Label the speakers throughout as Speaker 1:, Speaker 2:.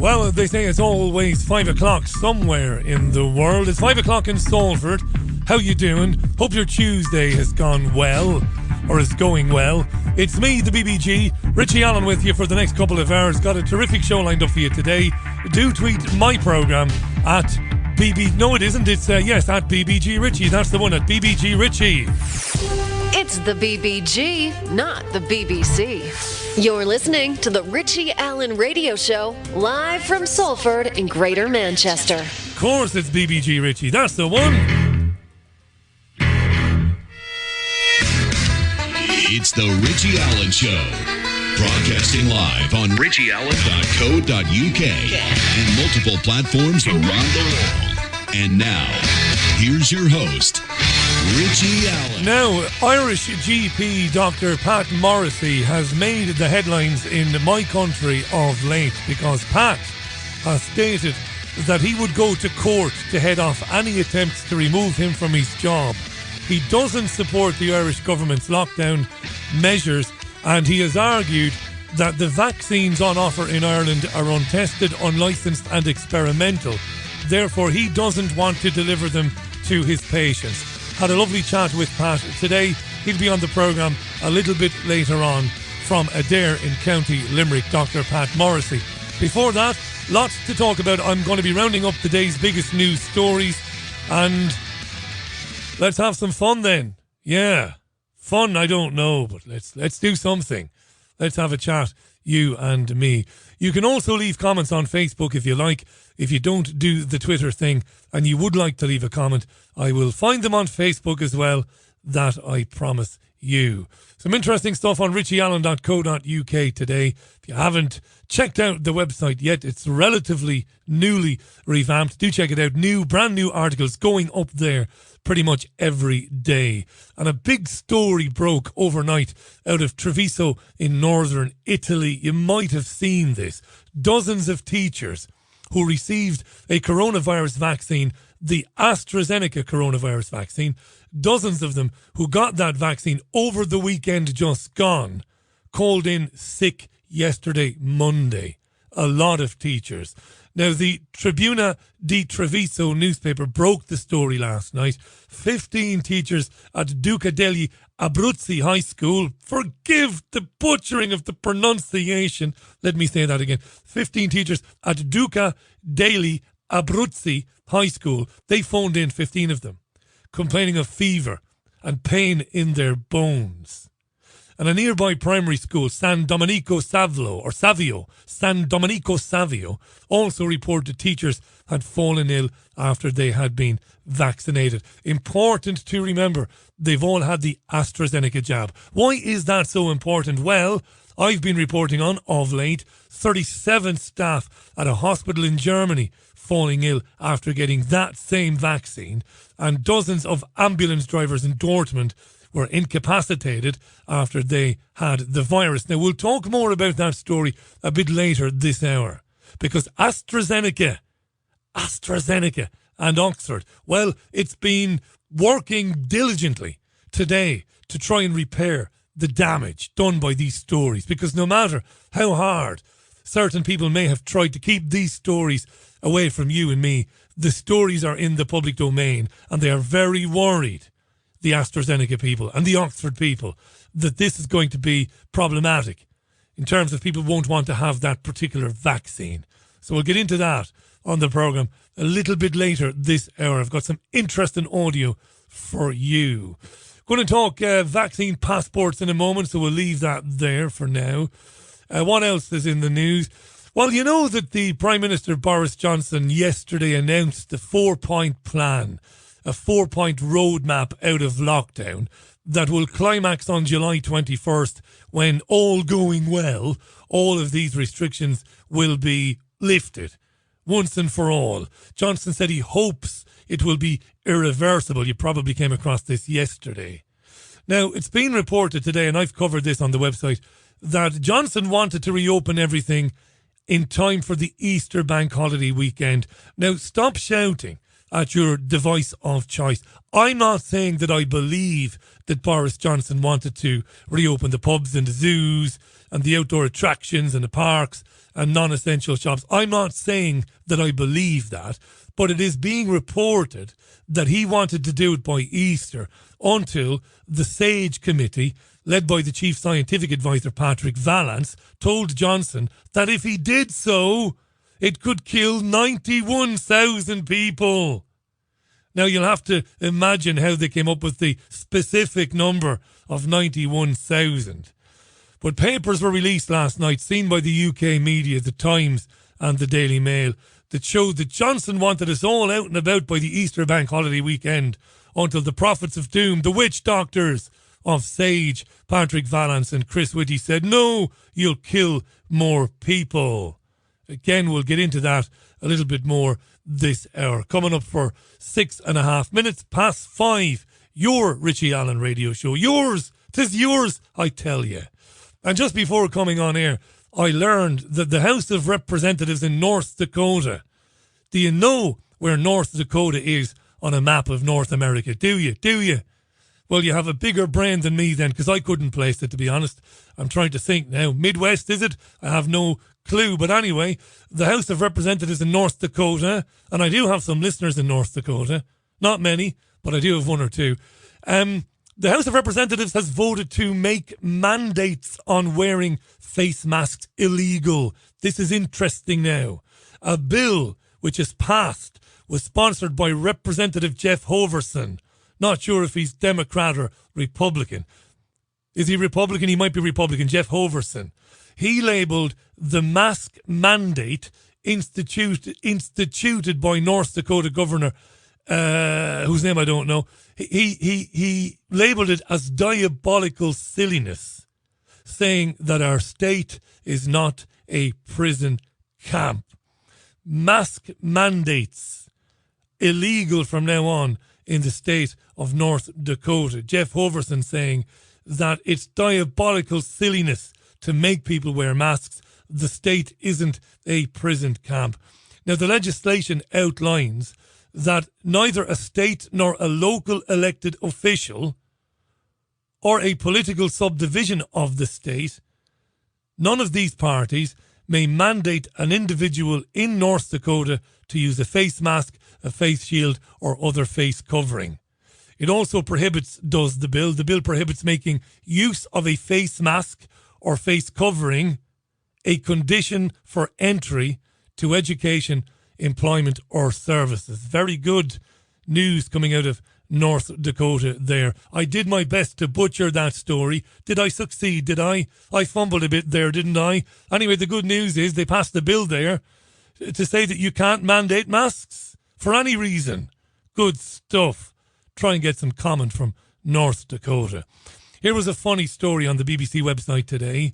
Speaker 1: Well, they say it's always 5 o'clock somewhere in the world. It's 5 o'clock in Salford. How you doing? Hope your Tuesday has gone well, or is going well. It's me, the BBG, Richie Allen, with you for the next couple of hours. Got a terrific show lined up for you today. Do tweet my programme at BB... No, it isn't. It's, yes, at BBG Richie. That's the one, at BBG Richie.
Speaker 2: It's the BBG, not the BBC. You're listening to the Richie Allen Radio Show, live from Salford in Greater Manchester.
Speaker 1: Of course it's BBG Richie. That's the one.
Speaker 3: It's the Richie Allen Show. Broadcasting live on richieallen.co.uk and multiple platforms around the world. And now, here's your host, Richie Allen.
Speaker 1: Now, Irish GP Dr. Pat Morrissey has made the headlines in my country of late because Pat has stated that he would go to court to head off any attempts to remove him from his job. He doesn't support the Irish government's lockdown measures, and he has argued that the vaccines on offer in Ireland are untested, unlicensed and experimental. Therefore, he doesn't want to deliver them to his patients. Had a lovely chat with Pat today. He'll be on the programme a little bit later on from Adair in County Limerick, Dr. Pat Morrissey. Before that, lots to talk about. I'm going to be rounding up the day's biggest news stories, and let's have some fun then. Yeah, fun, I don't know, but let's do something. Let's have a chat, you and me. You can also leave comments on Facebook if you like. If you don't do the Twitter thing and you would like to leave a comment, I will find them on Facebook as well. That I promise you. Some interesting stuff on richieallen.co.uk today. If you haven't checked out the website yet, it's relatively newly revamped. Do check it out. Brand new articles going up there pretty much every day. And a big story broke overnight out of Treviso in northern Italy. You might have seen this. Dozens of teachers who received a coronavirus vaccine, the AstraZeneca coronavirus vaccine, dozens of them who got that vaccine over the weekend just gone, called in sick yesterday, Monday. A lot of teachers. Now, the Tribuna di Treviso newspaper broke the story last night. 15 teachers at Duca degli Abruzzi High School, forgive the butchering of the pronunciation, let me say that again. 15 teachers at Duca degli Abruzzi High School, they phoned in, 15 of them, complaining of fever and pain in their bones. And a nearby primary school, San Domenico Savio, also reported teachers had fallen ill after they had been vaccinated. Important to remember, they've all had the AstraZeneca jab. Why is that so important? Well, I've been reporting on, of late, 37 staff at a hospital in Germany falling ill after getting that same vaccine, and dozens of ambulance drivers in Dortmund were incapacitated after they had the virus. Now, we'll talk more about that story a bit later this hour, because AstraZeneca and Oxford, well, it's been working diligently today to try and repair the damage done by these stories, because no matter how hard certain people may have tried to keep these stories away from you and me, the stories are in the public domain, and they are very worried, the AstraZeneca people and the Oxford people, that this is going to be problematic in terms of people won't want to have that particular vaccine. So we'll get into that on the programme a little bit later this hour. I've got some interesting audio for you. Going to talk vaccine passports in a moment, so we'll leave that there for now. What else is in the news? Well, you know that the Prime Minister Boris Johnson yesterday announced the 4-point plan, a 4-point roadmap out of lockdown that will climax on July 21st when, all going well, all of these restrictions will be lifted once and for all. Johnson said he hopes it will be irreversible. You probably came across this yesterday. Now, it's been reported today, and I've covered this on the website, that Johnson wanted to reopen everything in time for the Easter bank holiday weekend. Now, stop shouting. at your device of choice. I'm not saying that I believe that Boris Johnson wanted to reopen the pubs and the zoos and the outdoor attractions and the parks and non-essential shops. I'm not saying that I believe that, but it is being reported that he wanted to do it by Easter until the SAGE committee, led by the chief scientific advisor Patrick Vallance, told Johnson that if he did so, it could kill 91,000 people. Now, you'll have to imagine how they came up with the specific number of 91,000. But papers were released last night, seen by the UK media, the Times and the Daily Mail, that showed that Johnson wanted us all out and about by the Easter bank holiday weekend until the prophets of doom, the witch doctors of SAGE, Patrick Vallance and Chris Whitty, said, no, you'll kill more people. Again, we'll get into that a little bit more this hour. Coming up for 6.5 minutes past 5, your Richie Allen radio show. Yours, 'tis yours, I tell you. And just before coming on air, I learned that the House of Representatives in North Dakota, do you know where North Dakota is on a map of North America? Do you? Do you? Well, you have a bigger brain than me then, because I couldn't place it, to be honest. I'm trying to think now. Midwest, is it? I have no clue. But anyway, the House of Representatives in North Dakota, and I do have some listeners in North Dakota. Not many, but I do have one or two. The House of Representatives has voted to make mandates on wearing face masks illegal. This is interesting now. A bill which is passed was sponsored by Representative Jeff Hoverson. Not sure if he's Democrat or Republican. Is he Republican? He might be Republican. Jeff Hoverson. He labelled the mask mandate instituted by North Dakota Governor, whose name I don't know. He labelled it as diabolical silliness, saying that our state is not a prison camp. Mask mandates illegal from now on in the state of North Dakota. Jeff Hoverson saying that it's diabolical silliness to make people wear masks. The state isn't a prison camp. Now, the legislation outlines that neither a state nor a local elected official or a political subdivision of the state, none of these parties may mandate an individual in North Dakota to use a face mask, a face shield, or other face covering. It also prohibits, the bill prohibits making use of a face mask or face covering a condition for entry to education, employment, or services. Very good news coming out of North Dakota there. I did my best to butcher that story. Did I succeed? Did I? I fumbled a bit there, didn't I? Anyway, the good news is they passed the bill there to say that you can't mandate masks for any reason. Good stuff. Try and get some comment from North Dakota. Here was a funny story on the BBC website today.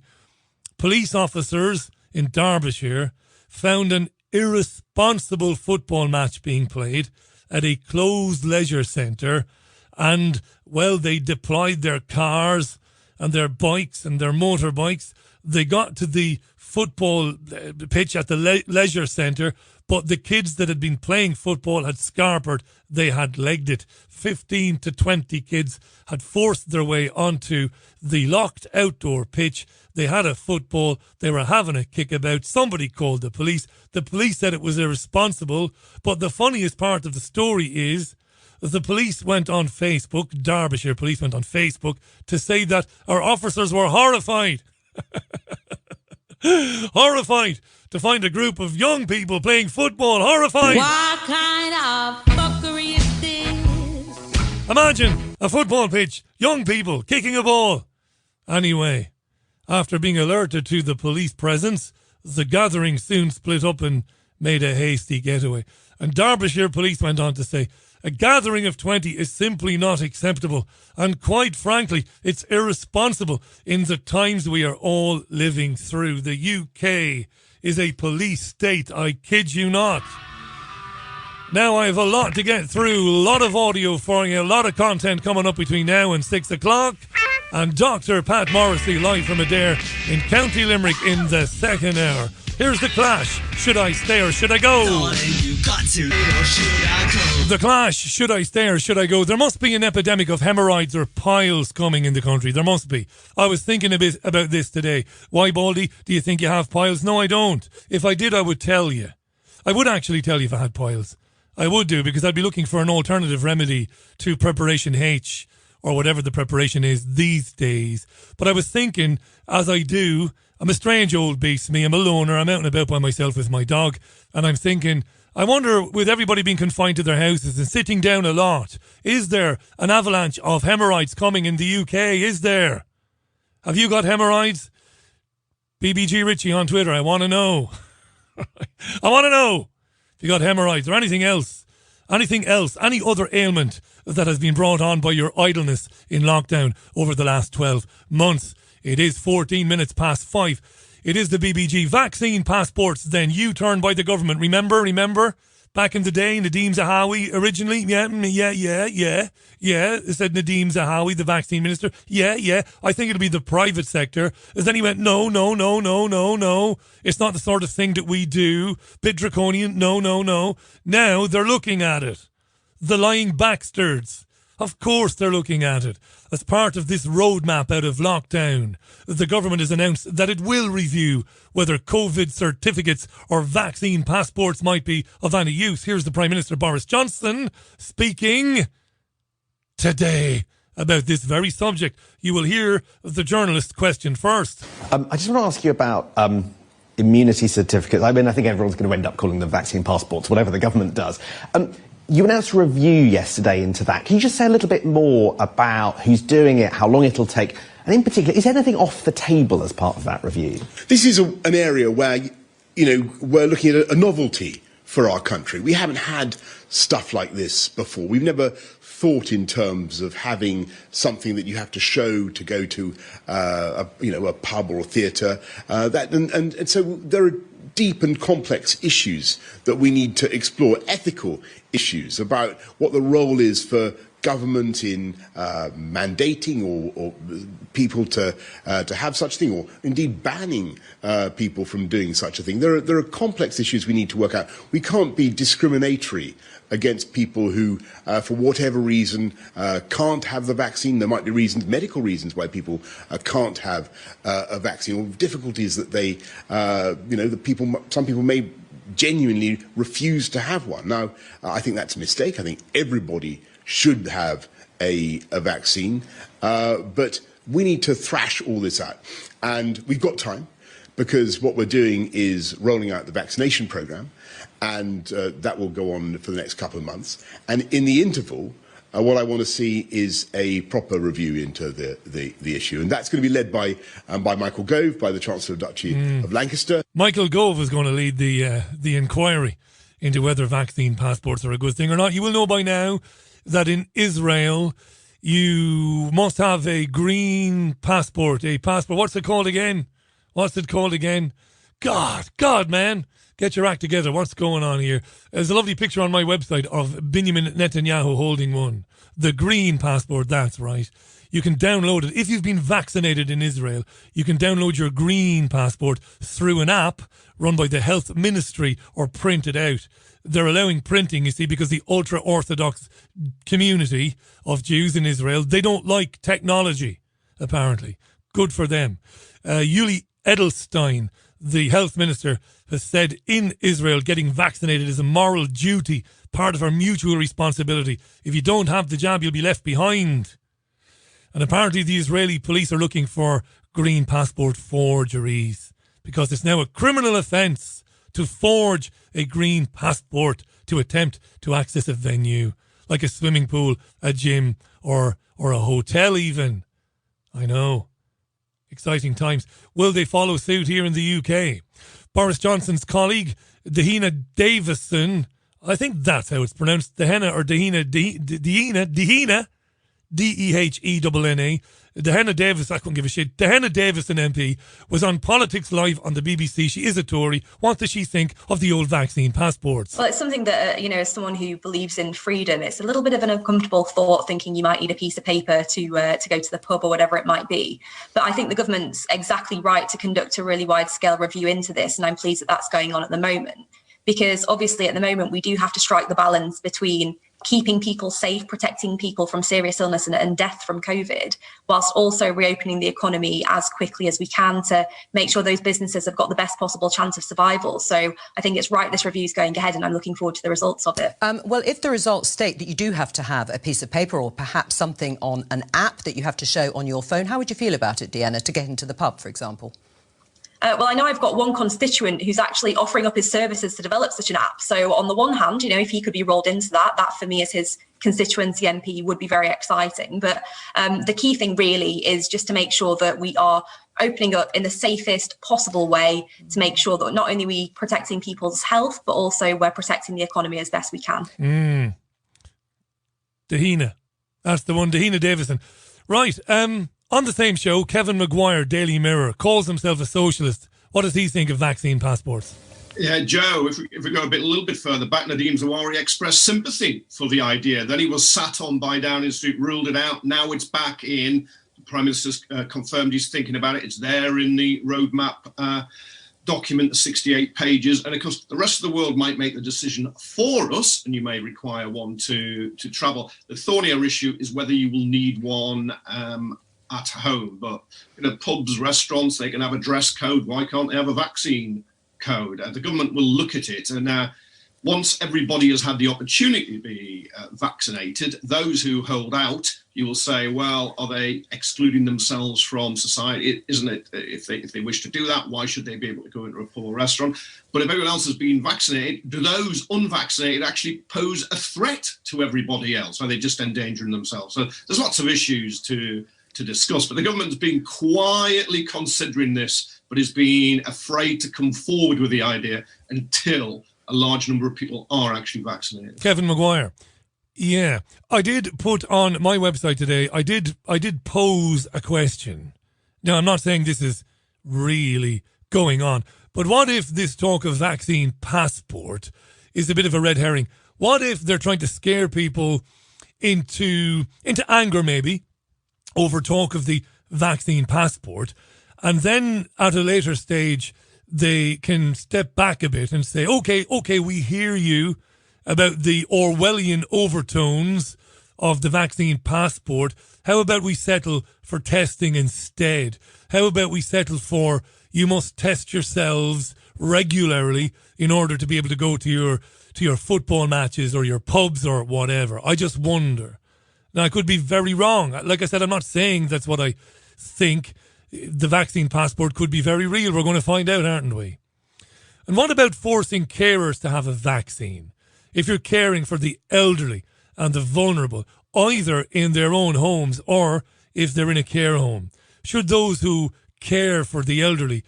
Speaker 1: Police officers in Derbyshire found an irresponsible football match being played at a closed leisure centre, and, well, they deployed their cars and their bikes and their motorbikes. They got to the football pitch at the leisure centre, but the kids that had been playing football had scarpered. They had legged it. 15 to 20 kids had forced their way onto the locked outdoor pitch. They had a football. They were having a kickabout. Somebody called the police. The police said it was irresponsible. But the funniest part of the story is the police went on Facebook, Derbyshire police went on Facebook, to say that our officers were horrified. Horrified to find a group of young people playing football. Horrified.
Speaker 4: What kind of fuckery is this?
Speaker 1: Imagine a football pitch, young people kicking a ball. Anyway, after being alerted to the police presence, the gathering soon split up and made a hasty getaway. And Derbyshire police went on to say, a gathering of 20 is simply not acceptable, and quite frankly, it's irresponsible in the times we are all living through. The UK is a police state, I kid you not. Now I have a lot to get through, a lot of audio for you, a lot of content coming up between now and 6 o'clock. And Dr. Pat Morrissey live from Adair in County Limerick in the second hour. Here's The Clash. Should I stay or should I go? The Clash. Should I stay or should I go? There must be an epidemic of hemorrhoids or piles coming in the country. There must be. I was thinking a bit about this today. Why, Baldy? Do you think you have piles? No, I don't. If I did, I would tell you. I would actually tell you if I had piles. I would do, because I'd be looking for an alternative remedy to Preparation H, or whatever the preparation is these days. But I was thinking, as I do, I'm a strange old beast, me. I'm a loner. I'm out and about by myself with my dog. And I'm thinking, I wonder, with everybody being confined to their houses and sitting down a lot, is there an avalanche of hemorrhoids coming in the UK? Is there? Have you got hemorrhoids? BBG Richie on Twitter. I want to know. I want to know if you got hemorrhoids or anything else. Anything else, any other ailment that has been brought on by your idleness in lockdown over the last 12 months. It is 14 minutes past 5. It is the BBG vaccine passports then U-turn by the government. Remember? Back in the day, Nadeem Zahawi originally. Yeah. It said Nadeem Zahawi, the vaccine minister. Yeah. I think it'll be the private sector. And then he went, no. It's not the sort of thing that we do. Bit draconian. No. Now they're looking at it. The lying bastards. Of course they're looking at it. As part of this roadmap out of lockdown, the government has announced that it will review whether COVID certificates or vaccine passports might be of any use. Here's the Prime Minister Boris Johnson speaking today about this very subject. You will hear the journalist's question first.
Speaker 5: I just want to ask you about immunity certificates. I mean, I think everyone's going to end up calling them vaccine passports, whatever the government does. You announced a review yesterday into that. Can you just say a little bit more about who's doing it, how long it'll take, and in particular, is anything off the table as part of that review?
Speaker 6: This is an area where, we're looking at a novelty for our country. We haven't had stuff like this before. We've never thought in terms of having something that you have to show to go to, a pub or a theatre. And so there are deep and complex issues that we need to explore, ethical issues about what the role is for government in mandating or people to have such a thing, or indeed banning people from doing such a thing. There are complex issues we need to work out. We can't be discriminatory against people who, for whatever reason, can't have the vaccine. There might be reasons, medical reasons, why people can't have a vaccine, or difficulties that they, some people may genuinely refuse to have one. Now, I think that's a mistake. I think everybody should have a vaccine, but we need to thrash all this out. And we've got time, because what we're doing is rolling out the vaccination programme, and that will go on for the next couple of months. And in the interval, what I want to see is a proper review into the issue. And that's going to be led by Michael Gove, by the Chancellor of Duchy of Lancaster.
Speaker 1: Michael Gove is going to lead the inquiry into whether vaccine passports are a good thing or not. You will know by now that in Israel, you must have a green passport. A passport. What's it called again? God, man. Get your act together. What's going on here? There's a lovely picture on my website of Benjamin Netanyahu holding one. The green passport, that's right. You can download it. If you've been vaccinated in Israel, you can download your green passport through an app run by the health ministry or print it out. They're allowing printing, you see, because the ultra-Orthodox community of Jews in Israel, they don't like technology, apparently. Good for them. Yuli Edelstein, the health minister, has said in Israel getting vaccinated is a moral duty, part of our mutual responsibility. If you don't have the jab, you'll be left behind. And apparently the Israeli police are looking for green passport forgeries, because it's now a criminal offence to forge a green passport to attempt to access a venue, like a swimming pool, a gym, or a hotel even. I know. Exciting times. Will they follow suit here in the UK? Boris Johnson's colleague, Dahina Davison, I think that's how it's pronounced, Dahina or Dahina, Dehenna. Dehenna Davis, I couldn't give a shit. Dehenna Davison MP was on Politics Live on the BBC. She is a Tory. What does she think of the old vaccine passports?
Speaker 7: Well, it's something that, as someone who believes in freedom, it's a little bit of an uncomfortable thought thinking you might need a piece of paper to go to the pub or whatever it might be. But I think the government's exactly right to conduct a really wide-scale review into this, and I'm pleased that that's going on at the moment. Because obviously at the moment we do have to strike the balance between keeping people safe, protecting people from serious illness and death from COVID, whilst also reopening the economy as quickly as we can to make sure those businesses have got the best possible chance of survival. So I think it's right this review is going ahead, and I'm looking forward to the results of it.
Speaker 8: Well, if the results state that you do have to have a piece of paper or perhaps something on an app that you have to show on your phone, how would you feel about it, Deanna, to get into the pub, for example?
Speaker 7: Well, I know I've got one constituent who's actually offering up his services to develop such an app. So on the one hand, if he could be rolled into that for me as his constituency MP would be very exciting. But the key thing really is just to make sure that we are opening up in the safest possible way to make sure that not only are we protecting people's health, but also we're protecting the economy as best we can.
Speaker 1: Dehenna. That's the one, Dehenna Davison. Right, on the same show, Kevin Maguire, Daily Mirror, calls himself a socialist. What does he think of vaccine passports?
Speaker 9: Yeah, Joe, if we go a little bit further back, Nadeem Zawari expressed sympathy for the idea. Then he was sat on by Downing Street, ruled it out. Now it's back in. The Prime Minister's confirmed he's thinking about it. It's there in the roadmap document, the 68 pages. And of course, the rest of the world might make the decision for us, and you may require one to travel. The thornier issue is whether you will need one at home. But pubs, restaurants, they can have a dress code. Why can't they have a vaccine code? The government will look at it, and once everybody has had the opportunity to be vaccinated, those who hold out, you will say, well, are they excluding themselves from society? Isn't it? If they wish to do that, why should they be able to go into a pub or restaurant? But if everyone else has been vaccinated, do those unvaccinated actually pose a threat to everybody else? Are they just endangering themselves? So there's lots of issues to discuss, but the government's been quietly considering this, but is being afraid to come forward with the idea until a large number of people are actually vaccinated.
Speaker 1: Kevin Maguire. Yeah, I did put on my website today, I did pose a question. Now, I'm not saying this is really going on, but what if this talk of vaccine passport is a bit of a red herring? What if they're trying to scare people into anger, maybe, over talk of the vaccine passport, and then at a later stage they can step back a bit and say, okay, we hear you about the Orwellian overtones of the vaccine passport. How about we settle for testing instead? How about we settle for you must test yourselves regularly in order to be able to go to your football matches or your pubs or whatever? I just wonder. Now, I could be very wrong. Like I said, I'm not saying that's what I think. The vaccine passport could be very real. We're going to find out, aren't we? And what about forcing carers to have a vaccine? If you're caring for the elderly and the vulnerable, either in their own homes or if they're in a care home, should those who care for the elderly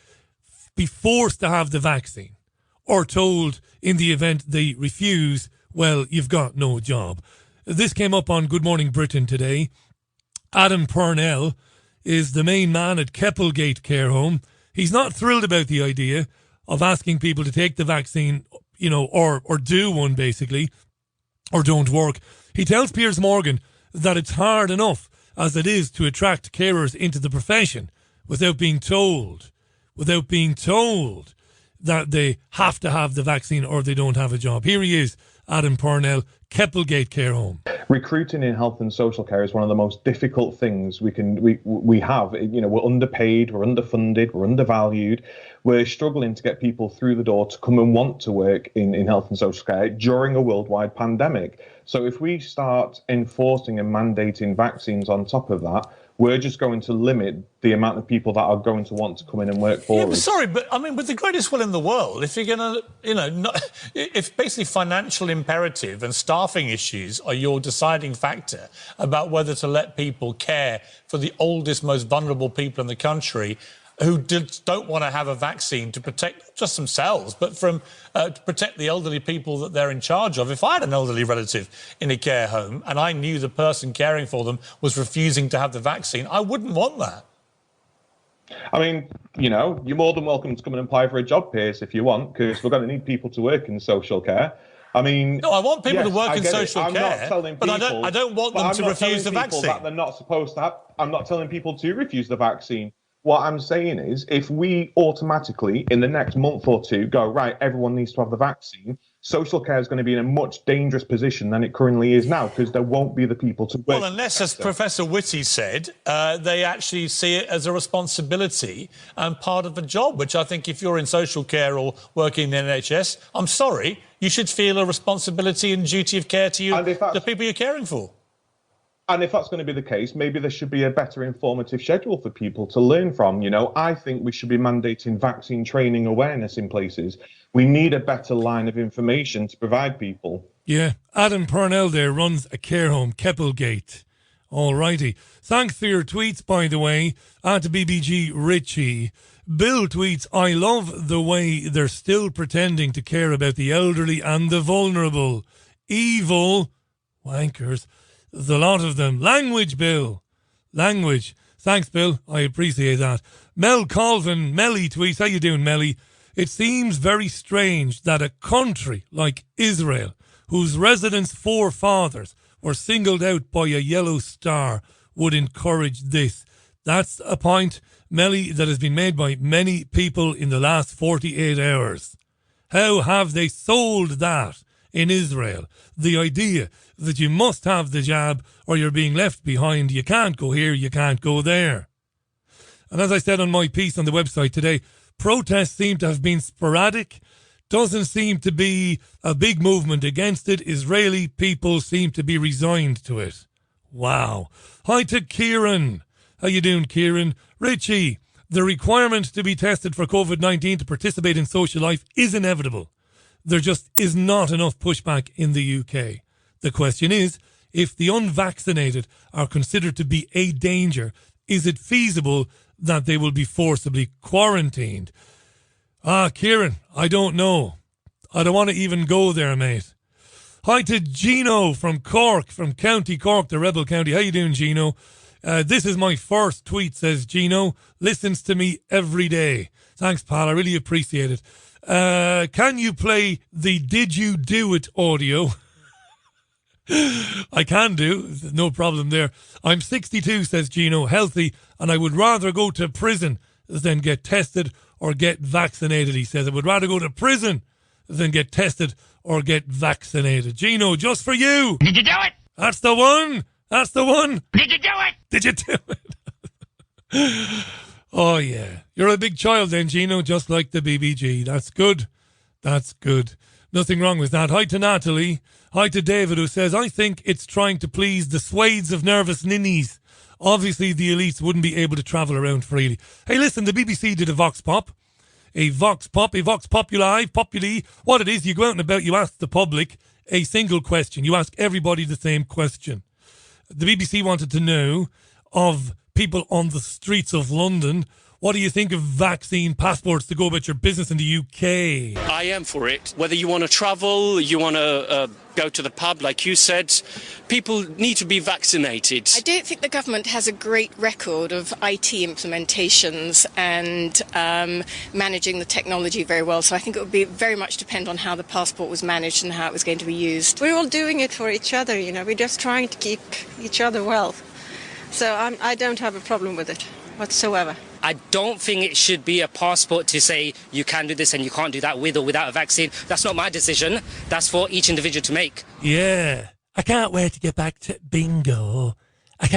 Speaker 1: be forced to have the vaccine, or told in the event they refuse, well, you've got no job? This came up on Good Morning Britain today. Adam Purnell is the main man at Keppelgate Care Home. He's not thrilled about the idea of asking people to take the vaccine, or do one basically, or don't work. He tells Piers Morgan that it's hard enough as it is to attract carers into the profession without being told that they have to have the vaccine or they don't have a job. Here he is, Adam Purnell, Keppelgate Care Home.
Speaker 10: Recruiting in health and social care is one of the most difficult things we have. We're underpaid, we're underfunded, we're undervalued. We're struggling to get people through the door to come and want to work in health and social care during a worldwide pandemic. So if we start enforcing and mandating vaccines on top of that, we're just going to limit the amount of people that are going to want to come in and work for us.
Speaker 11: Sorry, but I mean, with the greatest will in the world, if you're going to, if basically financial imperative and staffing issues are your deciding factor about whether to let people care for the oldest, most vulnerable people in the country, who don't want to have a vaccine to protect not just themselves, but from to protect the elderly people that they're in charge of. If I had an elderly relative in a care home and I knew the person caring for them was refusing to have the vaccine, I wouldn't want that.
Speaker 10: I mean, you know, you're more than welcome to come and apply for a job, Pierce, if you want, because we're going to need people to work in social care. I mean,
Speaker 11: no, I want people
Speaker 10: yes,
Speaker 11: to work in social
Speaker 10: I'm
Speaker 11: care,
Speaker 10: not telling
Speaker 11: but
Speaker 10: people,
Speaker 11: I don't want them to refuse the vaccine.
Speaker 10: That they're not supposed to have. I'm not telling people to refuse the vaccine. What I'm saying is, if we automatically, in the next month or two, go, right, everyone needs to have the vaccine, social care is going to be in a much dangerous position than it currently is now, because there won't be the people to work.
Speaker 11: Well, unless, as Professor Whitty said, they actually see it as a responsibility and part of the job, which I think if you're in social care or working in the NHS, I'm sorry, you should feel a responsibility and duty of care to you, the people you're caring for.
Speaker 10: And if that's going to be the case, maybe there should be a better informative schedule for people to learn from. You know, I think we should be mandating vaccine training awareness in places. We need a better line of information to provide people.
Speaker 1: Yeah, Adam Purnell there runs a care home, Keppelgate. All righty. Thanks for your tweets, by the way, at BBG Richie. Bill tweets, I love the way they're still pretending to care about the elderly and the vulnerable. Evil wankers. The lot of them. Language, Bill. Language. Thanks, Bill. I appreciate that. Mel Colvin, Melly tweets. How you doing, Melly? It seems very strange that a country like Israel, whose residents' forefathers were singled out by a yellow star, would encourage this. That's a point, Melly, that has been made by many people in the last 48 hours. How have they sold that in Israel? The idea that you must have the jab or you're being left behind. You can't go here, you can't go there. And as I said on my piece on the website today, protests seem to have been sporadic. Doesn't seem to be a big movement against it. Israeli people seem to be resigned to it. Wow. Hi to Kieran. How you doing, Kieran? Richie, the requirement to be tested for COVID-19 to participate in social life is inevitable. There just is not enough pushback in the UK. The question is, if the unvaccinated are considered to be a danger, is it feasible that they will be forcibly quarantined? Kieran, I don't know. I don't want to even go there, mate. Hi to Gino from Cork, from County Cork, the Rebel County. How you doing, Gino? This is my first tweet, says Gino. Listens to me every day. Thanks, pal. I really appreciate it. Can you play the Did You Do It audio? I can do. No problem there. I'm 62, says Gino, healthy, and I would rather go to prison than get tested or get vaccinated, he says. I would rather go to prison than get tested or get vaccinated. Gino, just for you.
Speaker 12: Did you do it?
Speaker 1: That's the one. That's the one.
Speaker 12: Did you do it?
Speaker 1: Did you do it? Oh, yeah. You're a big child then, Gino, just like the BBG. That's good. That's good. Nothing wrong with that. Hi to Natalie. Hi to David, who says, I think it's trying to please the swathes of nervous ninnies. Obviously, the elites wouldn't be able to travel around freely. Hey, listen, the BBC did a Vox Pop. A Vox Populi. What it is, you go out and about, you ask the public a single question. You ask everybody the same question. The BBC wanted to know of people on the streets of London, what do you think of vaccine passports to go about your business in the UK?
Speaker 13: I am for it. Whether you want to travel, you want to go to the pub, like you said, people need to be vaccinated.
Speaker 14: I don't think the government has a great record of IT implementations and managing the technology very well. So I think it would be very much depend on how the passport was managed and how it was going to be used.
Speaker 15: We're all doing it for each other, you know. We're just trying to keep each other well. So I don't have a problem with it whatsoever.
Speaker 16: I don't think it should be a passport to say you can do this and you can't do that with or without a vaccine. That's not my decision. That's for each individual to make.
Speaker 1: Yeah. I can't wait to get back to bingo. I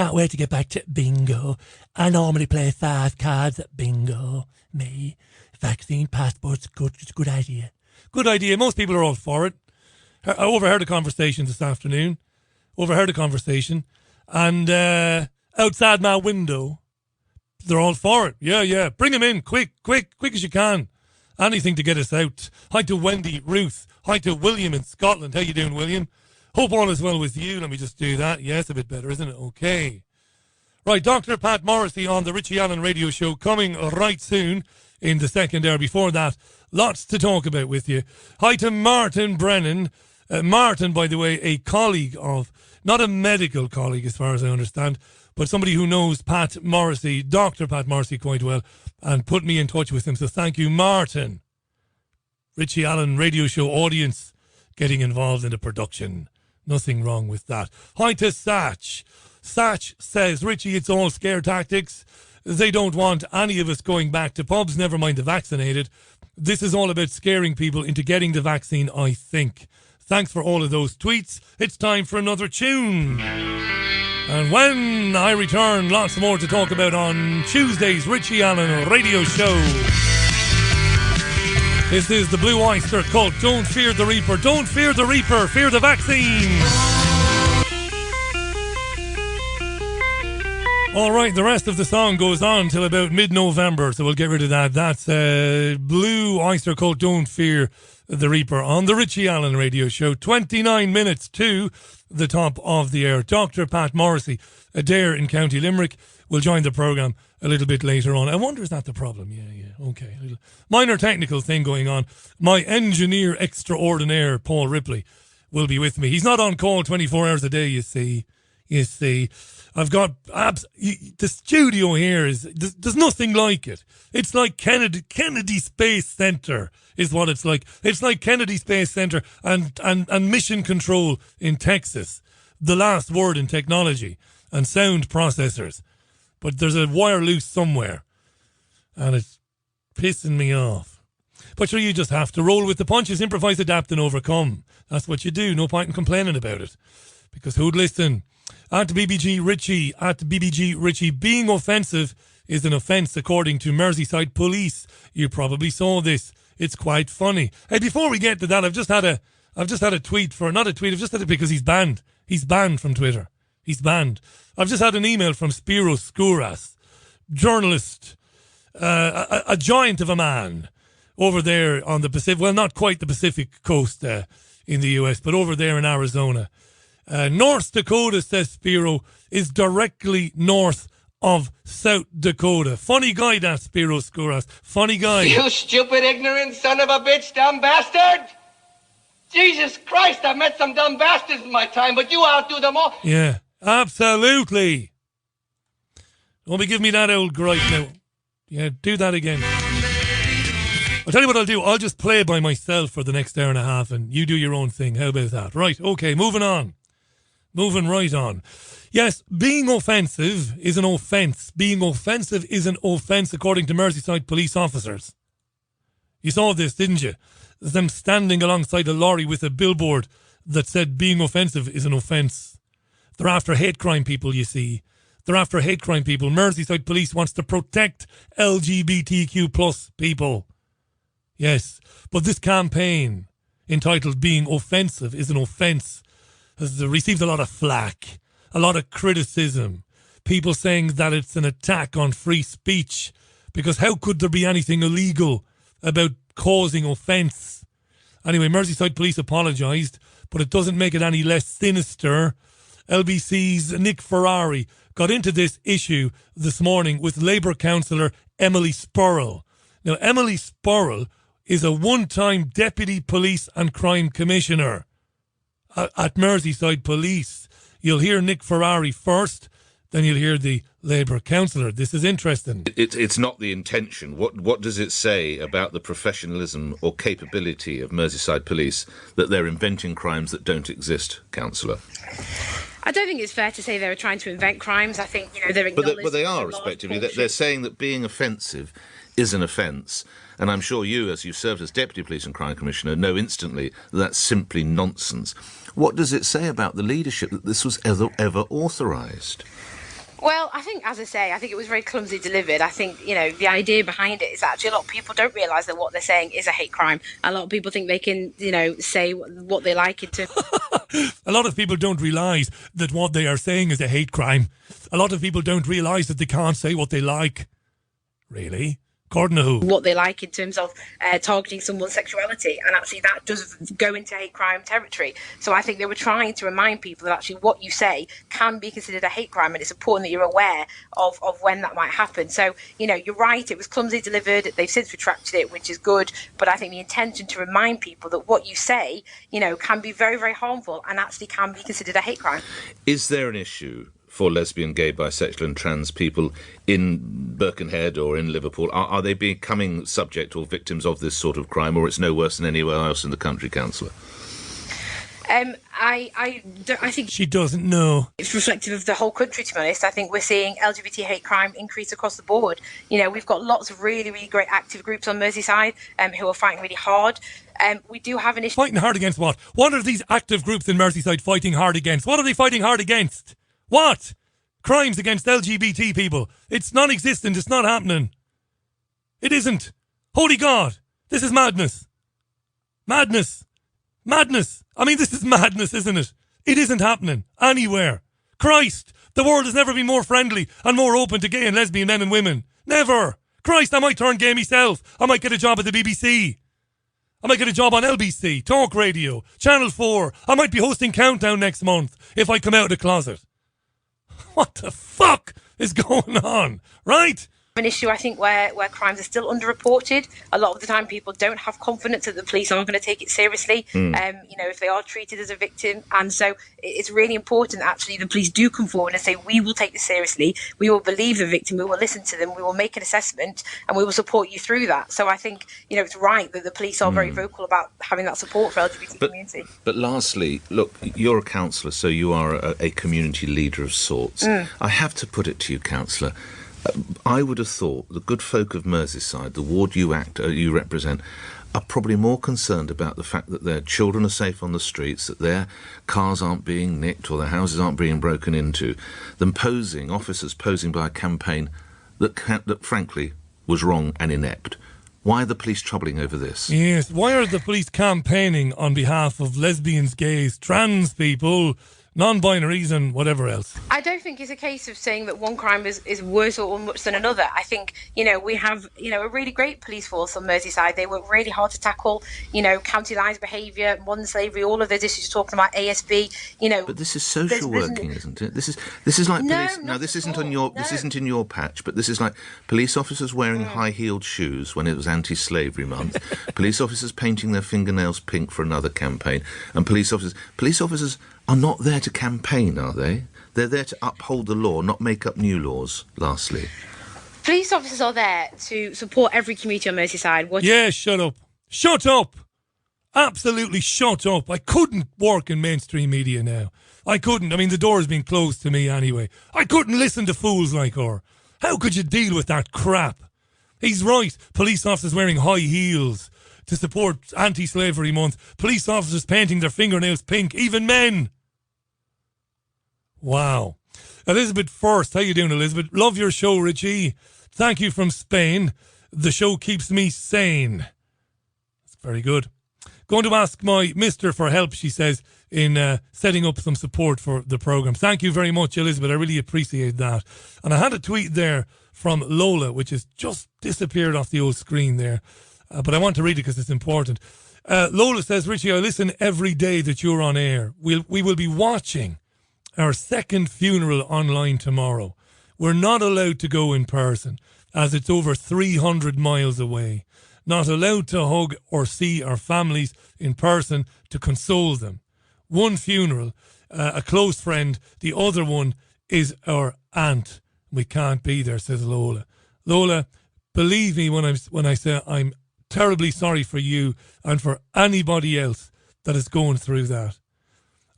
Speaker 1: normally play 5 cards at bingo. Me. Vaccine passports, good. It's a good idea. Good idea. Most people are all for it. I overheard a conversation this afternoon. And outside my window, they're all for it. Yeah. Bring them in. Quick as you can. Anything to get us out. Hi to Wendy, Ruth. Hi to William in Scotland. How you doing, William? Hope all is well with you. Let me just do that. Yes, a bit better, isn't it? Okay. Right, Dr. Pat Morrissey on the Richie Allen Radio Show coming right soon in the second hour. Before that, lots to talk about with you. Hi to Martin Brennan. Martin, by the way, a colleague of, not a medical colleague as far as I understand, but somebody who knows Pat Morrissey, Dr. Pat Morrissey quite well, and put me in touch with him. So thank you, Martin. Richie Allen Radio Show audience getting involved in the production. Nothing wrong with that. Hi to Satch. Satch says, Richie, it's all scare tactics. They don't want any of us going back to pubs, never mind the vaccinated. This is all about scaring people into getting the vaccine, I think. Thanks for all of those tweets. It's time for another tune. And when I return, lots more to talk about on Tuesday's Richie Allen Radio Show. This is the Blue Oyster Cult. Don't fear the Reaper. Don't fear the Reaper. Fear the vaccine. All right, the rest of the song goes on till about mid-November, so we'll get rid of that. That's Blue Oyster Cult, Don't Fear the Reaper on the Richie Allen Radio Show. 29 minutes to the top of the air. Dr. Pat Morrissey, Adair in County Limerick, will join the programme a little bit later on. I wonder, is that the problem? Yeah, okay. A little minor technical thing going on. My engineer extraordinaire, Paul Ripley, will be with me. He's not on call 24 hours a day, you see. I've got the studio here is there's nothing like it. It's like Kennedy Space Center is what it's like. It's like Kennedy Space Center and Mission Control in Texas. The last word in technology and sound processors. But there's a wire loose somewhere, and it's pissing me off. But sure, you just have to roll with the punches, improvise, adapt, and overcome. That's what you do. No point in complaining about it, because who'd listen? At BBG Richie, being offensive is an offence according to Merseyside Police. You probably saw this. It's quite funny. Hey, before we get to that, I've just had a tweet for, not a tweet, I've just had it because he's banned. He's banned from Twitter. He's banned. I've just had an email from Spiro Skouras, journalist, a giant of a man over there on the Pacific, well, not quite the Pacific coast in the US, but over there in Arizona. North Dakota, says Spiro, is directly north of South Dakota. Funny guy, that Spiro Skouras. Funny guy.
Speaker 12: You stupid, ignorant son of a bitch, dumb bastard! Jesus Christ, I've met some dumb bastards in my time, but you outdo them all.
Speaker 1: Yeah, absolutely. Don't be giving me that old gripe now. Yeah, do that again. I'll tell you what I'll do. I'll just play by myself for the next hour and a half and you do your own thing. How about that? Right, okay, moving on. Moving right on. Yes, being offensive is an offence. Being offensive is an offence according to Merseyside police officers. You saw this, didn't you? Them standing alongside a lorry with a billboard that said being offensive is an offence. They're after hate crime people, you see. They're after hate crime people. Merseyside police wants to protect LGBTQ plus people. Yes, but this campaign entitled Being Offensive is an Offence has received a lot of flack, a lot of criticism. People saying that it's an attack on free speech, because how could there be anything illegal about causing offence? Anyway, Merseyside police apologised, but it doesn't make it any less sinister. LBC's Nick Ferrari got into this issue this morning with Labour councillor Emily Spurrell. Now, Emily Spurrell is a one-time Deputy Police and Crime Commissioner at Merseyside Police. You'll hear Nick Ferrari first, then you'll hear the Labour councillor. This is interesting.
Speaker 17: It's not the intention. What does it say about the professionalism or capability of Merseyside Police that they're inventing crimes that don't exist, councillor?
Speaker 18: I don't think it's fair to say they were trying to invent crimes. I think, they're acknowledged.
Speaker 17: But they are, respectively. They're saying that being offensive is an offence. And I'm sure you, as you've served as Deputy Police and Crime Commissioner, know instantly that that's simply nonsense. What does it say about the leadership that this was ever authorised?
Speaker 18: Well, I think, as I say, I think it was very clumsily delivered. I think, the idea behind it is actually a lot of people don't realise that what they're saying is a hate crime. A lot of people think they can, say what they like it to.
Speaker 1: A lot of people don't realise that what they are saying is a hate crime. A lot of people don't realise that they can't say what they like. Really? According to who?
Speaker 18: What they like in terms of targeting someone's sexuality, and actually that does go into hate crime territory. So I think they were trying to remind people that actually what you say can be considered a hate crime, and it's important that you're aware of when that might happen. So, you're right, it was clumsily delivered. They've since retracted it, which is good, but I think the intention to remind people that what you say, can be very, very harmful and actually can be considered a hate crime.
Speaker 17: Is there an issue for lesbian, gay, bisexual and trans people in Birkenhead or in Liverpool? Are they becoming subject or victims of this sort of crime, or it's no worse than anywhere else in the country, Councillor?
Speaker 18: I think
Speaker 1: she doesn't know.
Speaker 18: It's reflective of the whole country, to be honest. I think we're seeing LGBT hate crime increase across the board. We've got lots of really, really great active groups on Merseyside who are fighting really hard. We do have an issue.
Speaker 1: Fighting hard against what? What are these active groups in Merseyside fighting hard against? What are they fighting hard against? What? Crimes against LGBT people. It's non-existent. It's not happening. It isn't. Holy God. This is madness. Madness. Madness. I mean, this is madness, isn't it? It isn't happening anywhere. Christ. The world has never been more friendly and more open to gay and lesbian men and women. Never. Christ, I might turn gay myself. I might get a job at the BBC. I might get a job on LBC, Talk Radio, Channel 4. I might be hosting Countdown next month if I come out of the closet. What the fuck is going on, right?
Speaker 18: An issue, I think, where crimes are still underreported. A lot of the time people don't have confidence that the police are going to take it seriously, if they are treated as a victim. And so it's really important that actually the police do come forward and say, we will take this seriously, we will believe the victim, we will listen to them, we will make an assessment, and we will support you through that. So I think, it's right that the police are very vocal about having that support for LGBT community.
Speaker 17: But lastly, look, you're a councillor, so you are a community leader of sorts. I have to put it to you, councillor, I would have thought the good folk of Merseyside, the ward you represent, are probably more concerned about the fact that their children are safe on the streets, that their cars aren't being nicked or their houses aren't being broken into, than officers posing by a campaign that frankly was wrong and inept. Why are the police troubling over this?
Speaker 1: Yes, why are the police campaigning on behalf of lesbians, gays, trans people, non-binaries and whatever else?
Speaker 18: I don't think it's a case of saying that one crime is worse or much than another. I think, we have, a really great police force on Merseyside. They work really hard to tackle, county lines behaviour, modern slavery, all of those issues you're talking about, ASB,
Speaker 17: But this is social working, isn't it? This is like police. No, this isn't this isn't in your patch, but this is like police officers wearing high-heeled shoes when it was anti-slavery month, police officers painting their fingernails pink for another campaign, and police officers are not there to campaign, are they? They're there to uphold the law, not make up new laws, lastly.
Speaker 18: Police officers are there to support every community on Merseyside.
Speaker 1: Yeah, shut up. Shut up! Absolutely shut up. I couldn't work in mainstream media now. I couldn't. I mean, the door has been closed to me anyway. I couldn't listen to fools like her. How could you deal with that crap? He's right. Police officers wearing high heels to support anti-slavery month. Police officers painting their fingernails pink. Even men. Wow. Elizabeth first. How you doing, Elizabeth? Love your show, Richie. Thank you from Spain. The show keeps me sane. That's very good. Going to ask my mister for help, she says, in setting up some support for the programme. Thank you very much, Elizabeth. I really appreciate that. And I had a tweet there from Lola, which has just disappeared off the old screen there. But I want to read it because it's important. Lola says, Richie, I listen every day that you're on air. We will be watching our second funeral online tomorrow. We're not allowed to go in person as it's over 300 miles away. Not allowed to hug or see our families in person to console them. One funeral, a close friend. The other one is our aunt. We can't be there, says Lola. Lola, believe me when I say I'm terribly sorry for you and for anybody else that is going through that.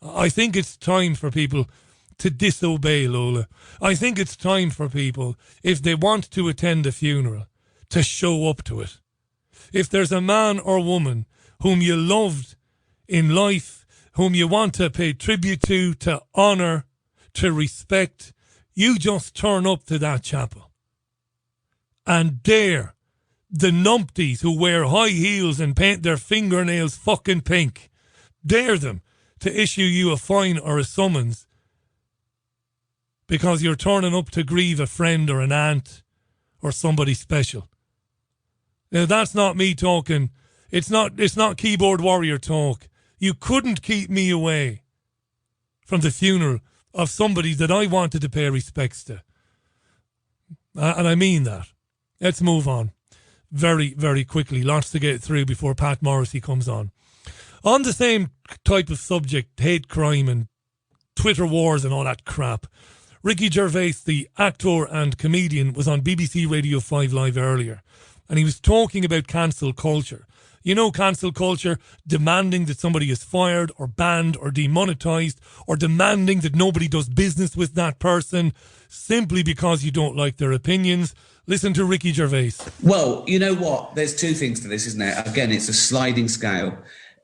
Speaker 1: I think it's time for people to disobey, Lola. I think it's time for people, if they want to attend a funeral, to show up to it. If there's a man or woman whom you loved in life, whom you want to pay tribute to honour, to respect, you just turn up to that chapel. And dare the numpties who wear high heels and paint their fingernails fucking pink, dare them to issue you a fine or a summons because you're turning up to grieve a friend or an aunt or somebody special. Now, that's not me talking. It's not keyboard warrior talk. You couldn't keep me away from the funeral of somebody that I wanted to pay respects to. And I mean that. Let's move on very, very quickly. Lots to get through before Pat Morrissey comes on. On the same type of subject, hate crime and Twitter wars and all that crap, Ricky Gervais, the actor and comedian, was on BBC Radio 5 Live earlier, and he was talking about cancel culture. You know, cancel culture, demanding that somebody is fired or banned or demonetized, or demanding that nobody does business with that person simply because you don't like their opinions. Listen to Ricky Gervais.
Speaker 19: Well, you know what? There's two things to this, isn't it? Again, it's a sliding scale.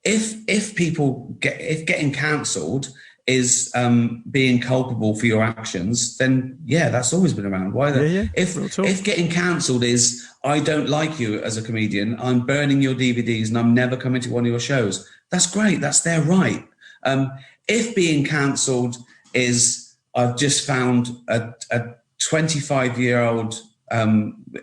Speaker 19: If getting cancelled is being culpable for your actions, then yeah, that's always been around. Why? If getting cancelled is, I don't like you as a comedian, I'm burning your DVDs and I'm never coming to one of your shows, that's great. That's their right. If being cancelled is, I've just found a 25-year-old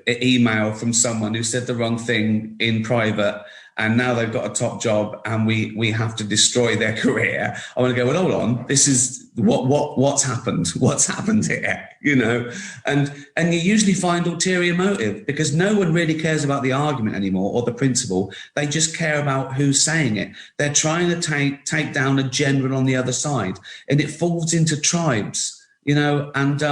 Speaker 19: email from someone who said the wrong thing in private, and now they've got a top job and we have to destroy their career. I want to go, well, hold on, this is what's happened? What's happened here? You know, and you usually find ulterior motive, because no one really cares about the argument anymore or the principle. They just care about who's saying it. They're trying to take down a general on the other side, and it falls into tribes, you know, and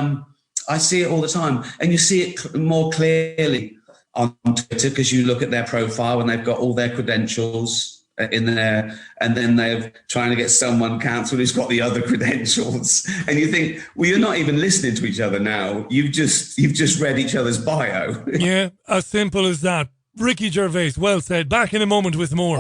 Speaker 19: I see it all the time, and you see it more clearly on Twitter because you look at their profile and they've got all their credentials in there, and then they're trying to get someone cancelled who's got the other credentials, and you think, well, you're not even listening to each other now. You've just read each other's bio.
Speaker 1: Yeah, as simple as that. Ricky Gervais, well said. Back in a moment with more.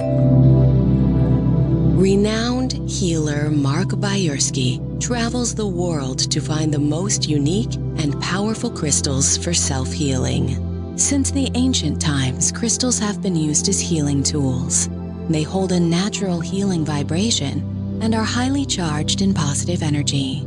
Speaker 20: Renowned healer Mark Bayersky travels the world to find the most unique and powerful crystals for self-healing. Since the ancient times, crystals have been used as healing tools. They hold a natural healing vibration and are highly charged in positive energy.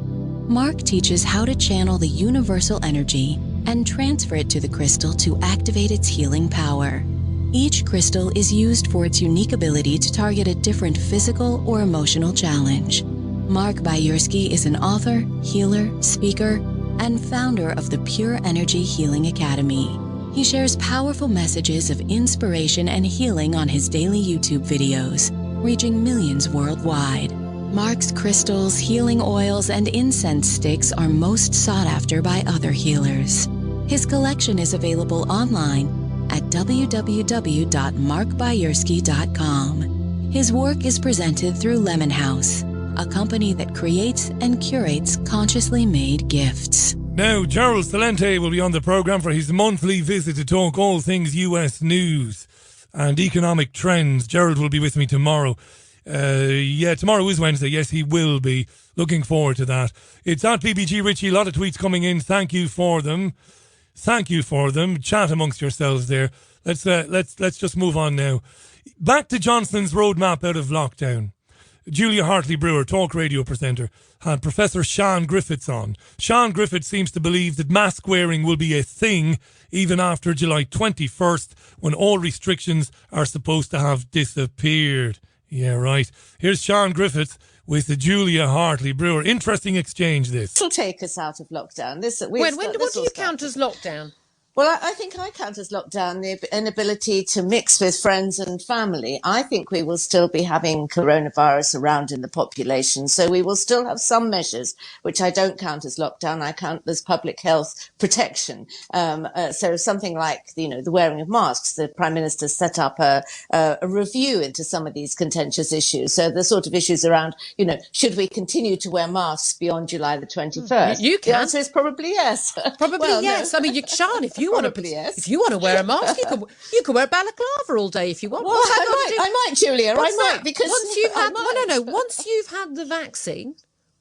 Speaker 20: Mark teaches how to channel the universal energy and transfer it to the crystal to activate its healing power. Each crystal is used for its unique ability to target a different physical or emotional challenge. Mark Bayersky is an author, healer, speaker, and founder of the Pure Energy Healing Academy. He shares powerful messages of inspiration and healing on his daily YouTube videos, reaching millions worldwide. Mark's crystals, healing oils, and incense sticks are most sought after by other healers. His collection is available online at www.markbayersky.com. His work is presented through Lemon House, a company that creates and curates consciously made gifts.
Speaker 1: Now, Gerald Celente will be on the programme for his monthly visit to talk all things US news and economic trends. Gerald will be with me tomorrow. Tomorrow is Wednesday. Yes, he will be. Looking forward to that. It's at BBG Richie. A lot of tweets coming in. Thank you for them. Chat amongst yourselves there. Let's just move on now. Back to Johnson's roadmap out of lockdown. Julia Hartley-Brewer, talk radio presenter, had Professor Sian Griffiths on. Sian Griffiths seems to believe that mask wearing will be a thing even after July 21st, when all restrictions are supposed to have disappeared. Yeah, right. Here's Sian Griffiths with the Julia Hartley-Brewer. Interesting exchange, this.
Speaker 21: This will take us out of lockdown.
Speaker 22: What do you count as lockdown?
Speaker 21: Well, I think I count as lockdown the inability to mix with friends and family. I think we will still be having coronavirus around in the population, so we will still have some measures, which I don't count as lockdown. I count as public health protection. So something like, the wearing of masks. The Prime Minister set up a review into some of these contentious issues. So the sort of issues around, should we continue to wear masks beyond July the 21st?
Speaker 22: You can.
Speaker 21: The answer is probably yes.
Speaker 22: Probably yes. No. I mean, Sian, if you want to wear a mask, you can wear a balaclava all day if you want.
Speaker 21: Well, I might, Julia. Because
Speaker 22: once you've had the vaccine,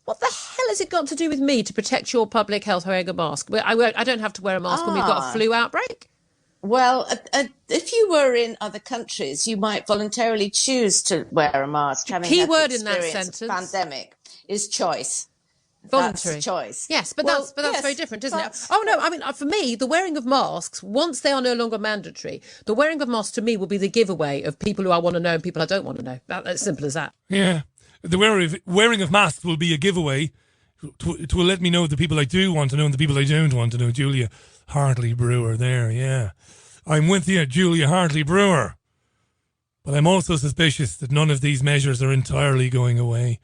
Speaker 22: what the hell has it got to do with me to protect your public health wearing a mask? I don't have to wear a mask when we've got a flu outbreak.
Speaker 21: Well, if you were in other countries, you might voluntarily choose to wear a mask.
Speaker 22: Key word in that sentence.
Speaker 21: Pandemic is choice.
Speaker 22: Voluntary.
Speaker 21: That's a choice.
Speaker 22: Yes, but
Speaker 21: Well,
Speaker 22: that's
Speaker 21: yes,
Speaker 22: very different, isn't it?
Speaker 21: that's-
Speaker 22: Oh no, I mean for me, the wearing of masks, once they are no longer mandatory, the wearing of masks to me will be the giveaway of people who I want to know and people I don't want to know. That's simple as that.
Speaker 1: Yeah. The wearing of masks will be a giveaway. It will let me know the people I do want to know and the people I don't want to know. Julia Hartley Brewer there, yeah. I'm with you, Julia Hartley Brewer. But I'm also suspicious that none of these measures are entirely going away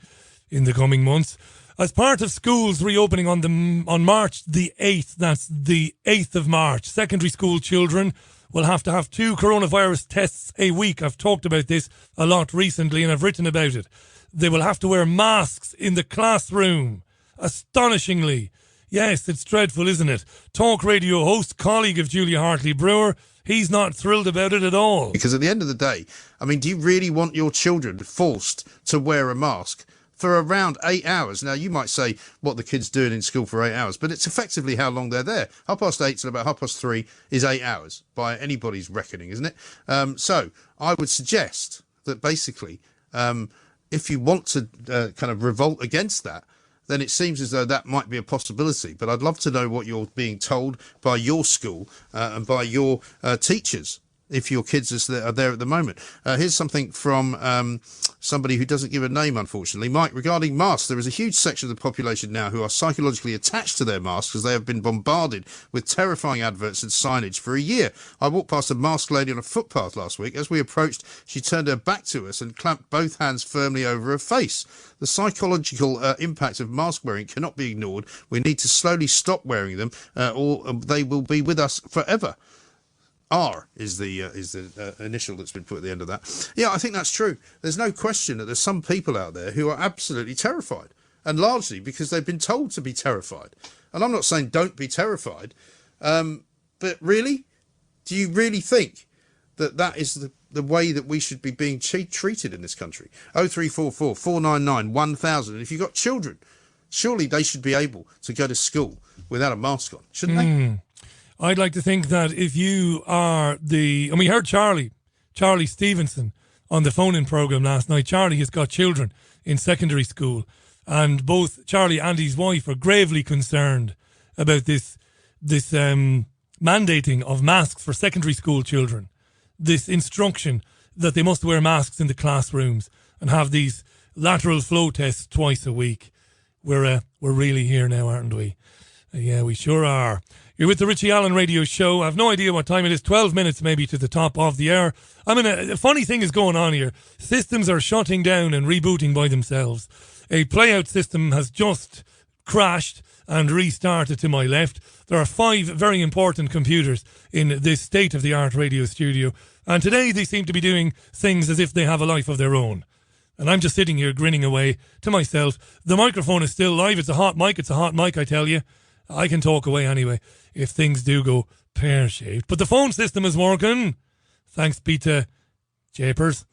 Speaker 1: in the coming months. As part of schools reopening on March the 8th, that's the 8th of March, secondary school children will have to have 2 coronavirus tests a week. I've talked about this a lot recently and I've written about it. They will have to wear masks in the classroom. Astonishingly. Yes, it's dreadful, isn't it? Talk radio host, colleague of Julia Hartley Brewer, he's not thrilled about it at all.
Speaker 2: Because at the end of the day, I mean, do you really want your children forced to wear a mask for around 8 hours? Now, you might say what the kids doing in school for 8 hours, but it's effectively how long they're there. 8:30 till about 3:30 is 8 hours by anybody's reckoning, isn't it? So I would suggest that basically, if you want to kind of revolt against that, then it seems as though that might be a possibility. But I'd love to know what you're being told by your school and by your teachers, if your kids are there at the moment. Here's something from somebody who doesn't give a name, unfortunately. Mike, regarding masks, there is a huge section of the population now who are psychologically attached to their masks as they have been bombarded with terrifying adverts and signage for a year. I walked past a masked lady on a footpath last week. As we approached, she turned her back to us and clamped both hands firmly over her face. The psychological impact of mask wearing cannot be ignored. We need to slowly stop wearing them or they will be with us forever. R is the initial that's been put at the end of that. Yeah, I think that's true. There's no question that there's some people out there who are absolutely terrified, and largely because they've been told to be terrified. And I'm not saying don't be terrified, but really, do you really think that that is the way that we should be being treated in this country? 0344 499 1000. And if you've got children, surely they should be able to go to school without a mask on, shouldn't they?
Speaker 1: I'd like to think that if you are and we heard Charlie Stevenson on the phone-in programme last night. Charlie has got children in secondary school, and both Charlie and his wife are gravely concerned about this mandating of masks for secondary school children, this instruction that they must wear masks in the classrooms and have these lateral flow tests twice a week. We're really here now, aren't we? Yeah, we sure are. You're with the Richie Allen Radio Show. I have no idea what time it is. 12 minutes maybe to the top of the hour. I mean, a funny thing is going on here. Systems are shutting down and rebooting by themselves. A playout system has just crashed and restarted to my left. There are 5 very important computers in this state-of-the-art radio studio. And today they seem to be doing things as if they have a life of their own. And I'm just sitting here grinning away to myself. The microphone is still live. It's a hot mic. It's a hot mic, I tell you. I can talk away anyway if things do go pear-shaped. But the phone system is working. Thanks be to Japers.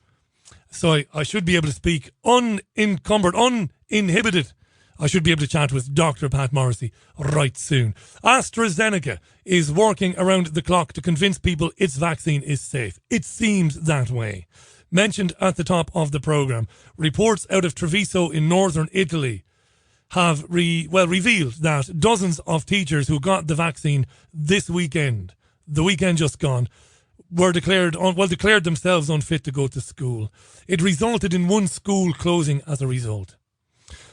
Speaker 1: So I should be able to speak unencumbered, uninhibited. I should be able to chat with Dr. Pat Morrissey right soon. AstraZeneca is working around the clock to convince people its vaccine is safe. It seems that way. Mentioned at the top of the programme, reports out of Treviso in northern Italy have revealed that dozens of teachers who got the vaccine this weekend, the weekend just gone, were declared themselves unfit to go to school. It resulted in one school closing as a result.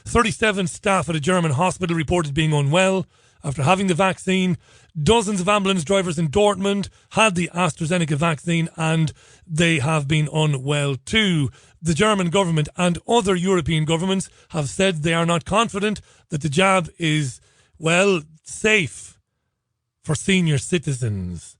Speaker 1: 37 staff at a German hospital reported being unwell after having the vaccine. Dozens of ambulance drivers in Dortmund had the AstraZeneca vaccine and they have been unwell too. The German government and other European governments have said they are not confident that the jab is, safe for senior citizens.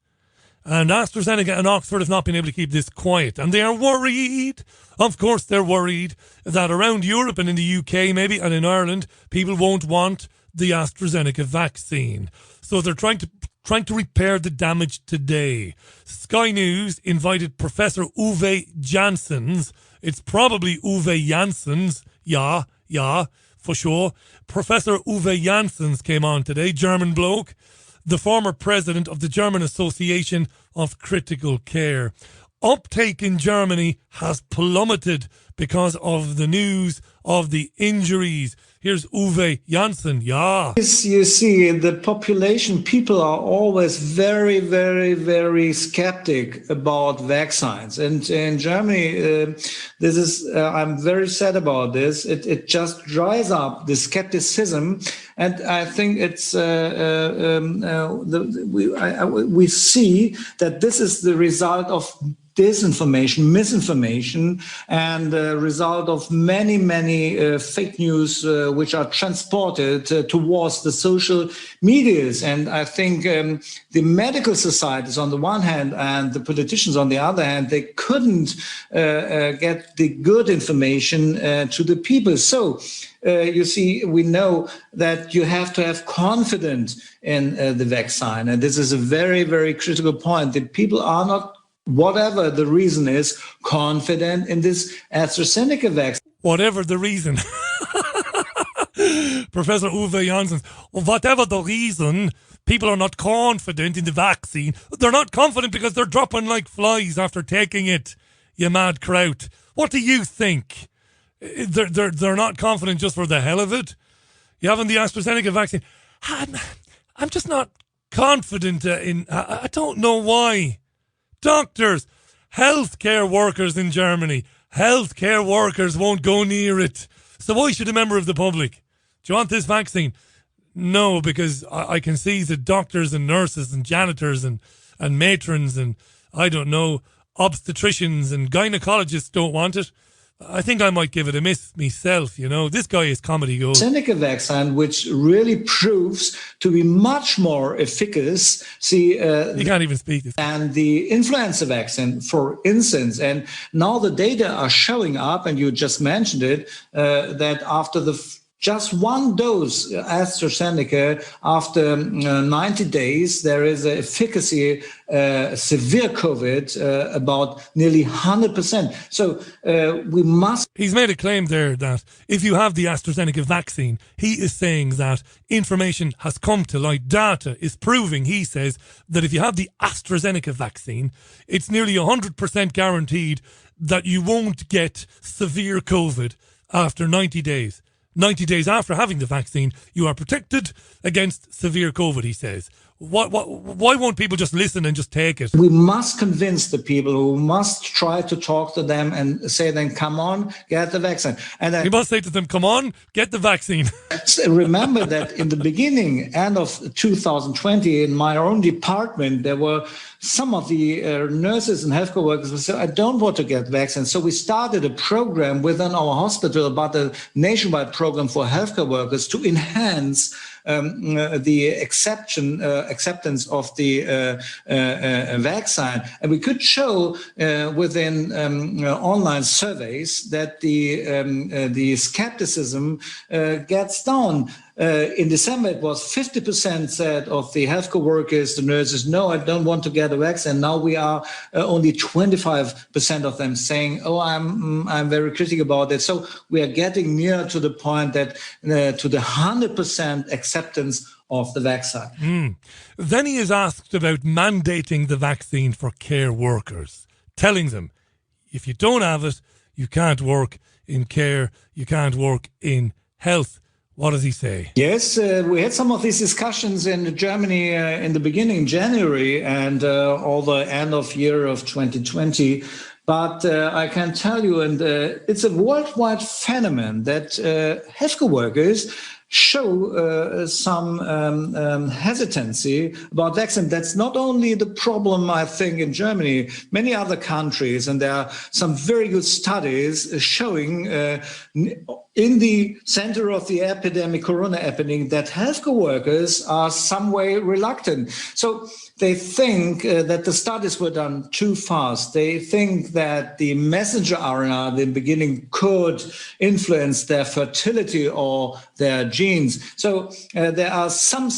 Speaker 1: And AstraZeneca and Oxford have not been able to keep this quiet. And they are worried, of course they're worried, that around Europe and in the UK maybe and in Ireland, people won't want the AstraZeneca vaccine. So they're trying to repair the damage today. Sky News invited Professor Uwe Janssens. It's probably Uwe Janssens. Yeah, for sure. Professor Uwe Janssens came on today, German bloke, the former president of the German Association of Critical Care. Uptake in Germany has plummeted because of the news of the injuries. Here's Uwe Janssen. Yeah.
Speaker 3: You see, the population, people are always very, very, very skeptic about vaccines. And in Germany, this is, I'm very sad about this. It just dries up the skepticism. And I think it's, we see that this is the result of disinformation, misinformation, and the result of many, many fake news which are transported towards the social medias. And I think the medical societies on the one hand and the politicians on the other hand, they couldn't get the good information to the people. So you see, we know that you have to have confidence in the vaccine. And this is a very, very critical point, that people are not, whatever the reason is, confident in this AstraZeneca vaccine.
Speaker 1: Whatever the reason. Professor Uwe Janssen, whatever the reason, people are not confident in the vaccine. They're not confident because they're dropping like flies after taking it, you mad kraut. What do you think? They're not confident just for the hell of it? You having the AstraZeneca vaccine? I'm just not confident I don't know why. Doctors, healthcare workers in Germany, healthcare workers won't go near it. So why should a member of the public? Do you want this vaccine? No, because I can see that doctors and nurses and janitors and matrons and, I don't know, obstetricians and gynecologists don't want it. I think I might give it a miss myself, you know. This guy is comedy gold.
Speaker 3: AstraZeneca vaccine, which really proves to be much more efficacious. See,
Speaker 1: you can't even speak this.
Speaker 3: And the influenza vaccine, for instance, and now the data are showing up, and you just mentioned it, that after just one dose AstraZeneca, after 90 days, there is an efficacy, severe COVID, about nearly 100%. So we must...
Speaker 1: He's made a claim there that if you have the AstraZeneca vaccine, he is saying that information has come to light. Data is proving, he says, that if you have the AstraZeneca vaccine, it's nearly 100% guaranteed that you won't get severe COVID after 90 days. 90 days after having the vaccine, you are protected against severe COVID, he says. Why won't people just listen and just take it?
Speaker 3: We must convince the people. We must try to talk to them and say then, come on, get the vaccine. And
Speaker 1: you must say to them, come on, get the vaccine.
Speaker 3: Remember that in the beginning, end of 2020, in my own department, there were some of the nurses and healthcare workers who said, I don't want to get vaccines. So we started a program within our hospital, about a nationwide program for healthcare workers to enhance the acceptance of the vaccine. And we could show within online surveys that the skepticism gets down. In December, it was 50% said of the healthcare workers, the nurses, no, I don't want to get a vaccine. Now we are only 25% of them saying, oh, I'm very critical about it. So we are getting near to the point that to the 100% acceptance of the vaccine.
Speaker 1: Then he is asked about mandating the vaccine for care workers, telling them, if you don't have it, you can't work in care, you can't work in health. What does he say?
Speaker 3: Yes, we had some of these discussions in Germany in the beginning, January, and all the end of year of 2020. But I can tell you, and it's a worldwide phenomenon that healthcare workers show some hesitancy about vaccine. That's not only the problem, I think, in Germany, many other countries, and there are some very good studies showing in the center of the epidemic, corona epidemic, that healthcare workers are some way reluctant. So they think that the studies were done too fast. They think that the messenger RNA in the beginning could influence their fertility or their gene genes. So there are some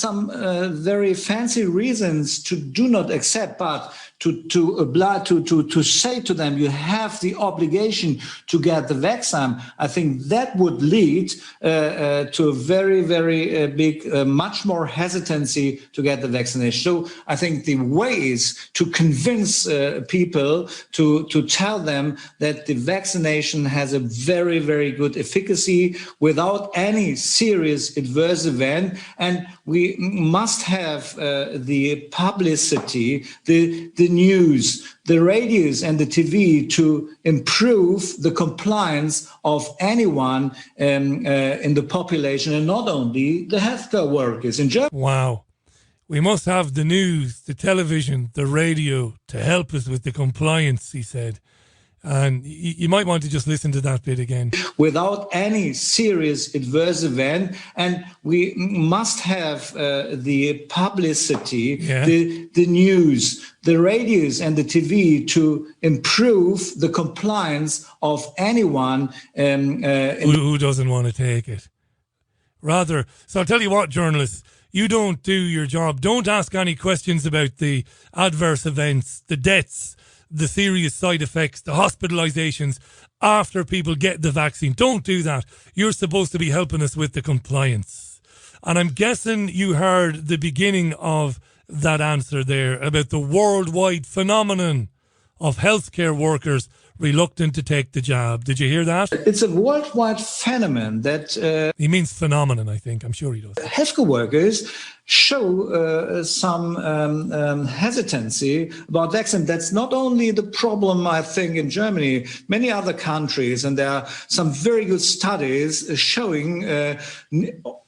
Speaker 3: very fancy reasons to do not accept, but to say to them, you have the obligation to get the vaccine, I think that would lead to a very, very big, much more hesitancy to get the vaccination. So I think the way is to convince people to tell them that the vaccination has a very, very good efficacy without any serious adverse event. And we must have the publicity, the news, the radios and the TV to improve the compliance of anyone in the population, and not only the healthcare workers in Germany.
Speaker 1: Wow. We must have the news, the television, the radio to help us with the compliance, he said. And you might want to just listen to that bit again.
Speaker 3: Without any serious adverse event. And we must have the publicity, the news, the radios and the TV to improve the compliance of anyone.
Speaker 1: Who doesn't want to take it? Rather, so I'll tell you what, journalists, you don't do your job. Don't ask any questions about the adverse events, the deaths, the serious side effects, the hospitalizations after people get the vaccine. Don't do that. You're supposed to be helping us with the compliance. And I'm guessing you heard the beginning of that answer there about the worldwide phenomenon of healthcare workers reluctant to take the jab. Did you hear that?
Speaker 3: It's a worldwide phenomenon that...
Speaker 1: he means phenomenon, I think. I'm sure he does.
Speaker 3: Healthcare workers show some hesitancy about vaccine. That's not only the problem, I think, in Germany, many other countries, and there are some very good studies showing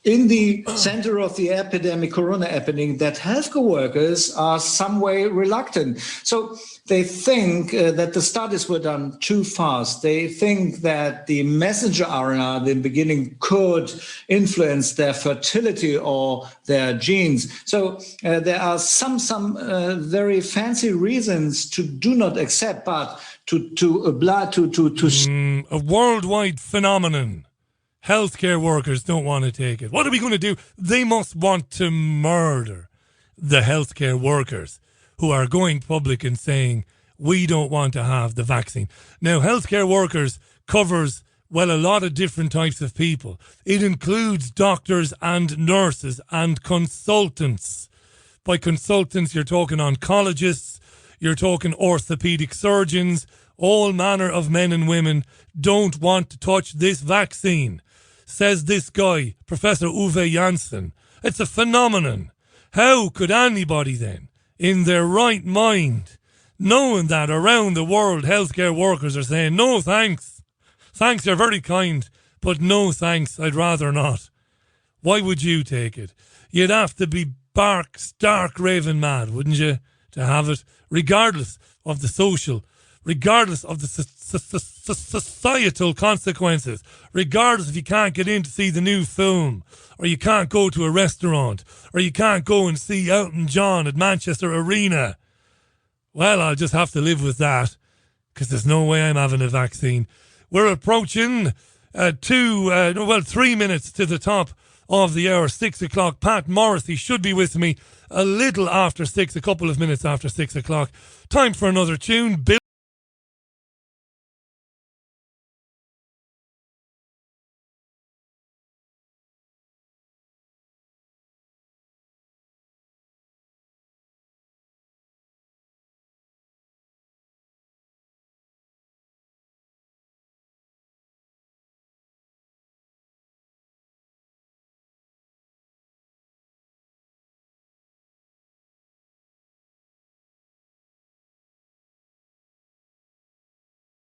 Speaker 3: in the center of the epidemic, corona epidemic, that healthcare workers are some way reluctant. So they think that the studies were done too fast. They think that the messenger RNA in the beginning could influence their fertility or their genes. So there are some very fancy reasons to do not accept, but
Speaker 1: a worldwide phenomenon. Healthcare workers don't want to take it. What are we going to do? They must want to murder the healthcare workers who are going public and saying, we don't want to have the vaccine. Now, healthcare workers covers, well, a lot of different types of people. It includes doctors and nurses and consultants. By consultants, you're talking oncologists, you're talking orthopedic surgeons. All manner of men and women don't want to touch this vaccine, says this guy, Professor Uwe Janssen. It's a phenomenon. How could anybody then, in their right mind, knowing that around the world healthcare workers are saying, no thanks, thanks, you're very kind, but no thanks, I'd rather not. Why would you take it? You'd have to be stark raving mad, wouldn't you, to have it, regardless of the social, regardless of the societal consequences, regardless if you can't get in to see the new film, or you can't go to a restaurant, or you can't go and see Elton John at Manchester Arena. Well, I'll just have to live with that, because there's no way I'm having a vaccine. We're approaching 3 minutes to the top of the hour, 6 o'clock. Pat Morrissey should be with me a little after 6, a couple of minutes after 6 o'clock. Time for another tune. Bill.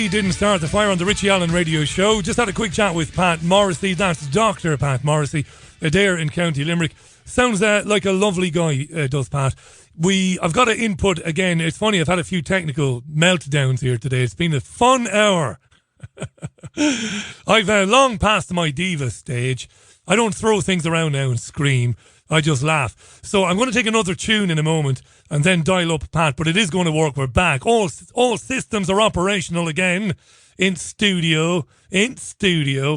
Speaker 1: He didn't start the fire on the Richie Allen radio show. Just had a quick chat with Pat Morrissey. That's Dr. Pat Morrissey, there in County Limerick. Sounds like a lovely guy, does Pat. I've got to input again. It's funny, I've had a few technical meltdowns here today. It's been a fun hour. I've long passed my diva stage. I don't throw things around now and scream. I just laugh. So I'm going to take another tune in a moment and then dial up Pat, but it is going to work. We're back. All systems are operational again in studio.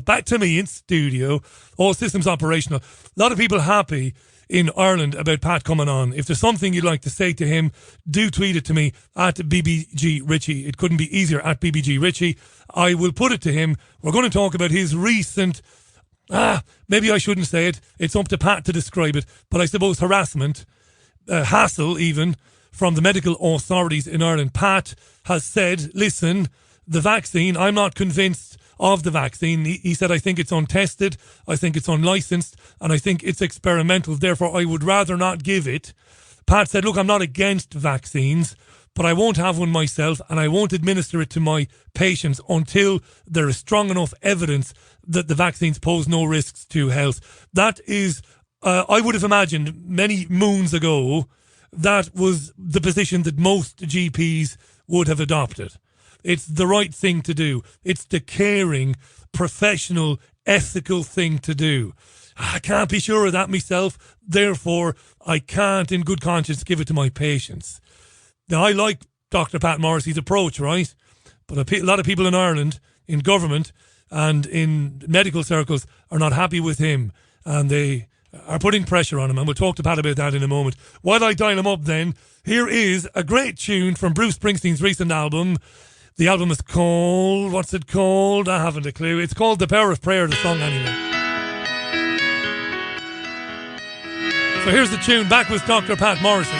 Speaker 1: Back to me in studio. All systems operational. A lot of people happy in Ireland about Pat coming on. If there's something you'd like to say to him, do tweet it to me at BBG Richie. It couldn't be easier at BBG Richie. I will put it to him. We're going to talk about his recent, maybe I shouldn't say it. It's up to Pat to describe it. But I suppose harassment, hassle even, from the medical authorities in Ireland. Pat has said, listen, the vaccine, I'm not convinced of the vaccine. He said, I think it's untested, I think it's unlicensed, and I think it's experimental. Therefore, I would rather not give it. Pat said, look, I'm not against vaccines, but I won't have one myself, and I won't administer it to my patients until there is strong enough evidence that the vaccines pose no risks to health. That is, I would have imagined many moons ago, that was the position that most GPs would have adopted. It's the right thing to do. It's the caring, professional, ethical thing to do. I can't be sure of that myself, therefore I can't in good conscience give it to my patients. Now, I like Dr. Pat Morrissey's approach, right? But a lot of people in Ireland, in government and in medical circles, are not happy with him, and they are putting pressure on him, and we'll talk to Pat about that in a moment. While I dial him up then, here is a great tune from Bruce Springsteen's recent album. The album is called, what's it called? I haven't a clue. It's called The Power of Prayer, the song anyway. So here's the tune, back with Dr. Pat Morrissey.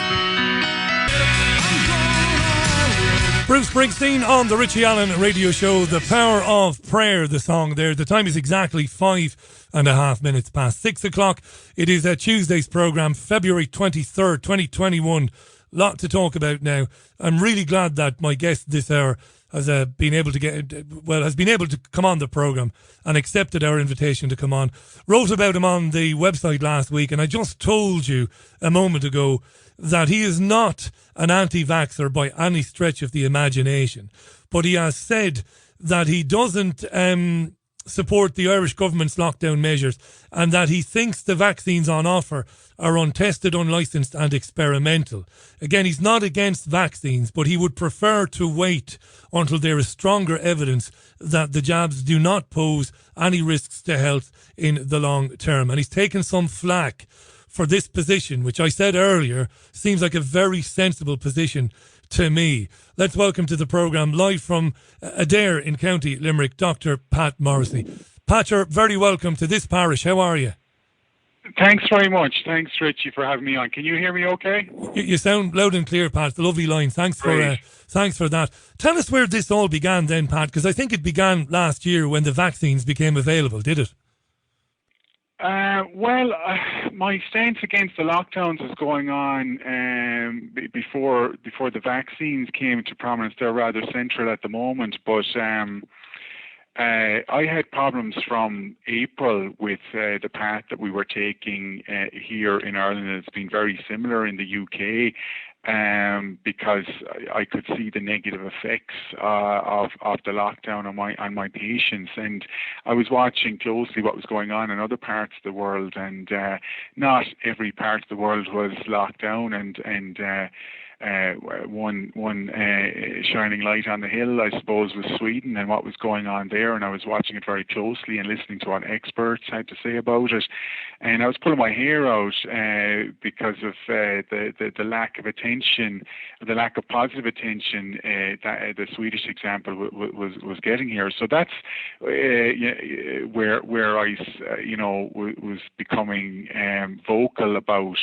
Speaker 1: Bruce Springsteen on the Richie Allen radio show, The Power of Prayer, the song there. The time is exactly 5.5 minutes past 6 o'clock. It is Tuesday's programme, February 23rd, 2021. Lot to talk about now. I'm really glad that my guest this hour has been able to come on the programme and accepted our invitation to come on. Wrote about him on the website last week, and I just told you a moment ago that he is not an anti-vaxxer by any stretch of the imagination. But he has said that he doesn't support the Irish government's lockdown measures, and that he thinks the vaccines on offer are untested, unlicensed and experimental. Again, he's not against vaccines, but he would prefer to wait until there is stronger evidence that the jabs do not pose any risks to health in the long term. And he's taken some flack for this position, which I said earlier seems like a very sensible position to me. Let's welcome to the programme, live from Adair in County Limerick, Dr. Pat Morrissey. Pat, you're very welcome to this parish. How are you?
Speaker 4: Thanks very much. Thanks, Richie, for having me on. Can you hear me okay?
Speaker 1: You sound loud and clear, Pat. It's a lovely line. Thanks for that. Tell us where this all began then, Pat, because I think it began last year when the vaccines became available, did it?
Speaker 4: My stance against the lockdowns was going on before the vaccines came into prominence. They're rather central at the moment, but I had problems from April with the path that we were taking here in Ireland. It's been very similar in the UK. Because I could see the negative effects of the lockdown on my patients, and I was watching closely what was going on in other parts of the world, and not every part of the world was locked down, and one shining light on the hill, I suppose, was Sweden and what was going on there, and I was watching it very closely and listening to what experts had to say about it, and I was pulling my hair out because of the lack of attention, the lack of positive attention that the Swedish example was getting here. So that's where I was becoming vocal about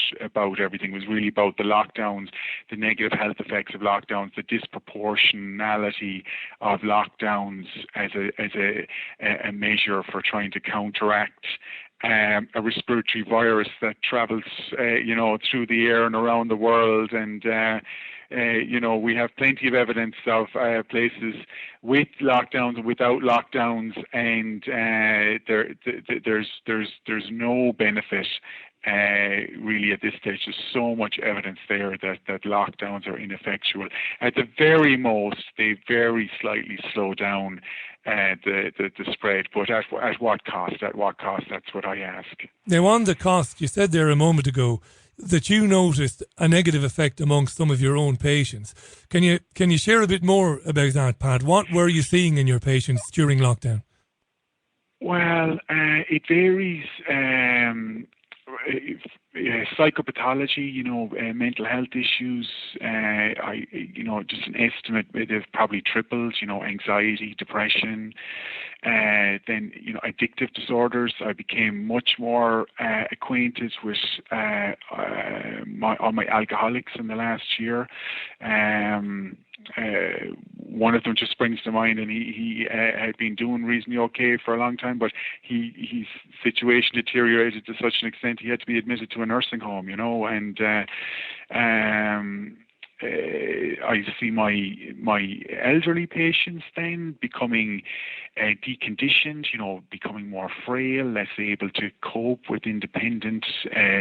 Speaker 4: everything. It was really about the lockdowns, the negative health effects of lockdowns, the disproportionality of lockdowns as a measure for trying to counteract a respiratory virus that travels, through the air and around the world, and we have plenty of evidence of places with lockdowns and without lockdowns, and there's no benefit. Really at this stage, there's so much evidence there that lockdowns are ineffectual. At the very most, they very slightly slow down the spread, but at what cost? At what cost? That's what I ask.
Speaker 1: Now, on the cost, you said there a moment ago, that you noticed a negative effect amongst some of your own patients. Can you share a bit more about that, Pat? What were you seeing in your patients during lockdown?
Speaker 4: Well, it varies. Psychopathology, mental health issues. Just an estimate, they've probably tripled. Anxiety, depression. Then, addictive disorders. I became much more acquainted with all my alcoholics in the last year. One of them just springs to mind, and he had been doing reasonably okay for a long time, but his situation deteriorated to such an extent he had to be admitted to a nursing home, and I see my elderly patients then becoming deconditioned, becoming more frail, less able to cope with independent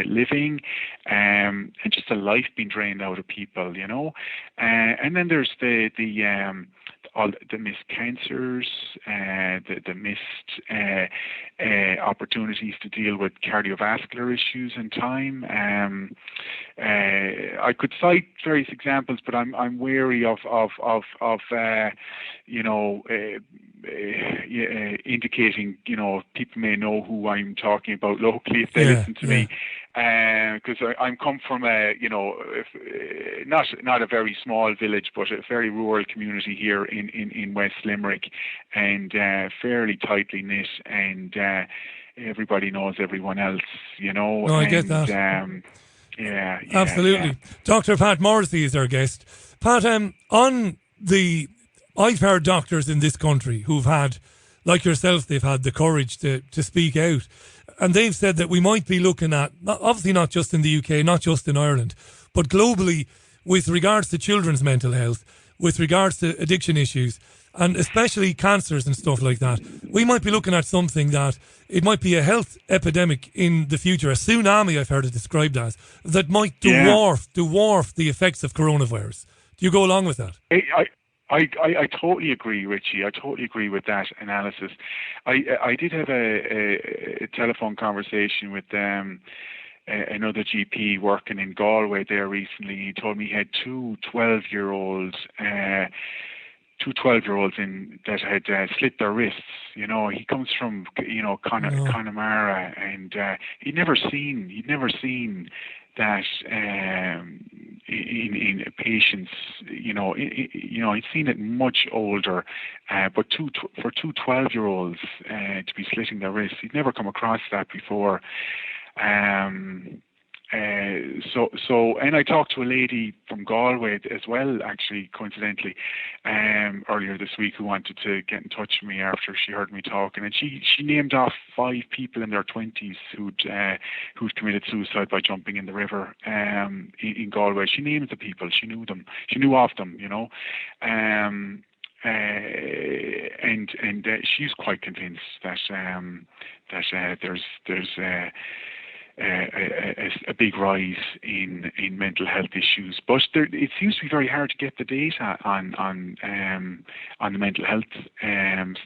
Speaker 4: living, and just a life being drained out of people, and then there's all the missed cancers, the missed opportunities to deal with cardiovascular issues in time. I could cite various examples, but I'm wary of indicating, people may know who I'm talking about locally if they listen to me, because I'm come from not a very small village, but a very rural community here in West Limerick, and fairly tightly knit, and everybody knows everyone else,
Speaker 1: No, I get that.
Speaker 4: Yeah,
Speaker 1: absolutely.
Speaker 4: Yeah.
Speaker 1: Dr. Pat Morrissey is our guest. Pat, I've heard doctors in this country who've had, like yourself, they've had the courage to speak out. And they've said that we might be looking at, obviously not just in the UK, not just in Ireland, but globally with regards to children's mental health, with regards to addiction issues, and especially cancers and stuff like that. We might be looking at something that it might be a health epidemic in the future, a tsunami I've heard it described as, that might dwarf the effects of coronavirus. Do you go along with that?
Speaker 4: I totally agree, Richie. I totally agree with that analysis. I did have a telephone conversation with another GP working in Galway there recently. He told me he had two 12-year-olds that had slit their wrists. He comes from Connemara, and he'd never seen that in patients. He'd seen it much older, but for two 12-year-olds to be slitting their wrists, he'd never come across that before. And I talked to a lady from Galway as well, actually, coincidentally, earlier this week, who wanted to get in touch with me after she heard me talking, and she named off 5 people in their 20s who'd committed suicide by jumping in the river in Galway. She named the people, she knew them, she knew of them, and she's quite convinced that there's a big rise in mental health issues, but it seems to be very hard to get the data on the mental health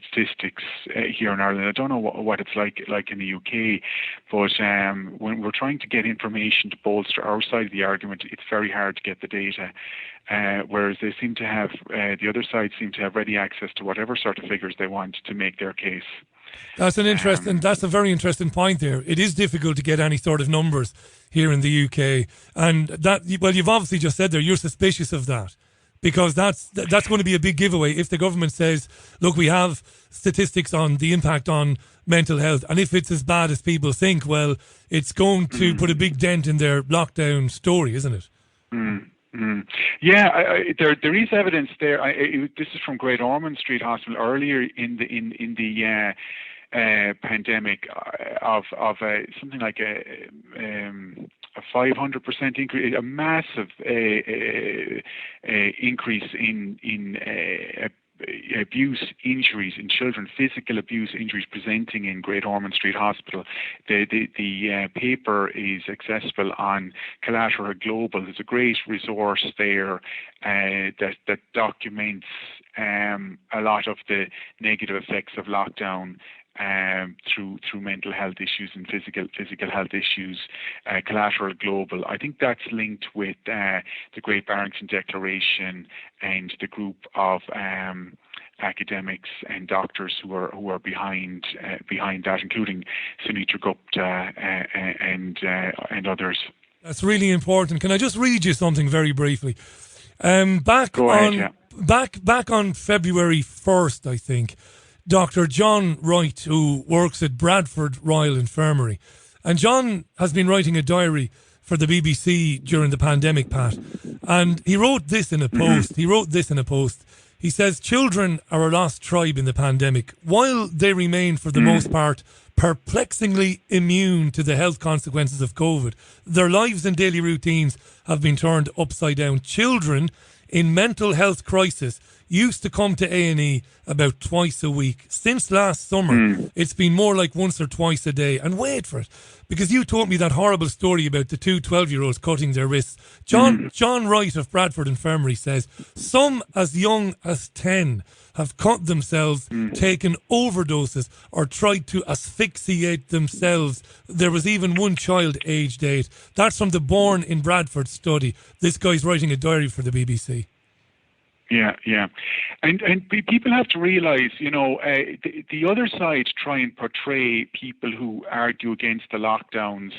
Speaker 4: statistics here in Ireland. I don't know what it's like in the UK, but when we're trying to get information to bolster our side of the argument, it's very hard to get the data. Whereas they seem to have, the other side seem to have ready access to whatever sort of figures they want to make their case.
Speaker 1: That's a very interesting point there. It is difficult to get any sort of numbers here in the UK, and you've obviously just said there you're suspicious of that, because that's going to be a big giveaway if the government says, look, we have statistics on the impact on mental health, and if it's as bad as people think, well, it's going to put a big dent in their lockdown story, isn't it?
Speaker 4: Yeah, there is evidence there. This is from Great Ormond Street Hospital earlier in the pandemic of something like a 500% increase, a massive increase in abuse injuries in children, physical abuse injuries presenting in Great Ormond Street Hospital. The paper is accessible on Collateral Global. There's a great resource there that documents a lot of the negative effects of lockdown through mental health issues and physical health issues, collateral global. I think that's linked with the Great Barrington Declaration and the group of academics and doctors who are behind that, including Sumitra Gupta and others.
Speaker 1: That's really important. Can I just read you something very briefly? Back
Speaker 4: Go ahead, yeah.
Speaker 1: Back on February 1st, I think, Dr. John Wright, who works at Bradford Royal Infirmary, and John has been writing a diary for the BBC during the pandemic, Pat, and he wrote this in a post. He says, children are a lost tribe in the pandemic. While they remain, for the most part, perplexingly immune to the health consequences of COVID, their lives and daily routines have been turned upside down. Children in mental health crisis used to come to A&E about twice a week. Since last summer, it's been more like once or twice a day. And wait for it, because you told me that horrible story about the two 12-year-olds cutting their wrists. John Wright of Bradford Infirmary says some as young as 10 have cut themselves, taken overdoses, or tried to asphyxiate themselves. There was even one child aged 8. That's from the Born in Bradford study. This guy's writing a diary for the BBC.
Speaker 4: Yeah. And people have to realise, the other side try and portray people who argue against the lockdowns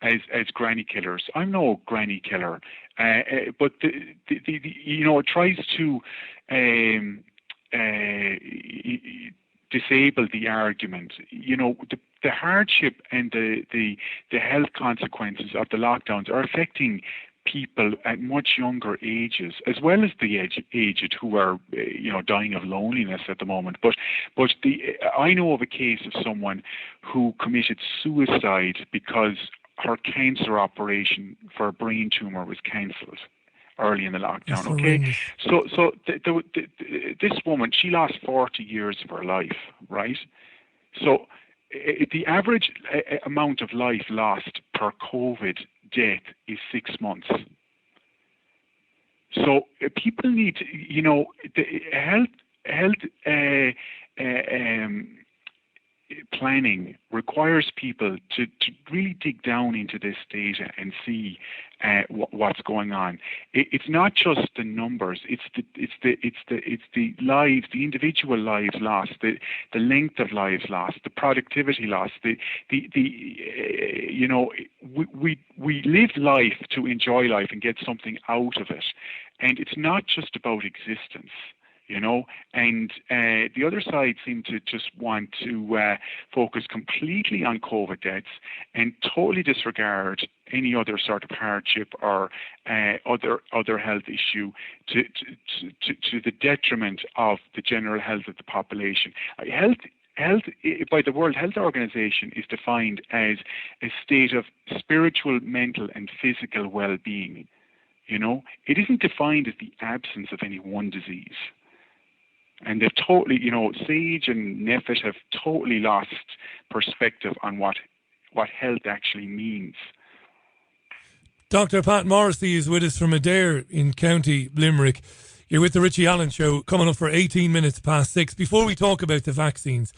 Speaker 4: as granny killers. I'm no granny killer, but it tries to disable the argument. The hardship and the health consequences of the lockdowns are affecting people at much younger ages, as well as the aged who are, dying of loneliness at the moment. But I know of a case of someone who committed suicide because her cancer operation for a brain tumor was cancelled early in the lockdown. Okay, so this woman, she lost 40 years of her life, right? So the average amount of life lost per COVID death is 6 months. So people need to, the health planning requires people to really dig down into this data and see what's going on. It's not just the numbers; it's the lives, the individual lives lost, the length of lives lost, the productivity lost. We live life to enjoy life and get something out of it, and it's not just about existence. And the other side seem to just want to focus completely on COVID deaths and totally disregard any other sort of hardship or other health issue to the detriment of the general health of the population. Health by the World Health Organization is defined as a state of spiritual, mental, and physical well-being. It isn't defined as the absence of any one disease. And they've totally, Sage and Neffet have totally lost perspective on what health actually means.
Speaker 1: Dr. Pat Morrissey is with us from Adair in County Limerick. You're with the Richie Allen Show, coming up for 18 minutes past 6. Before we talk about the vaccines,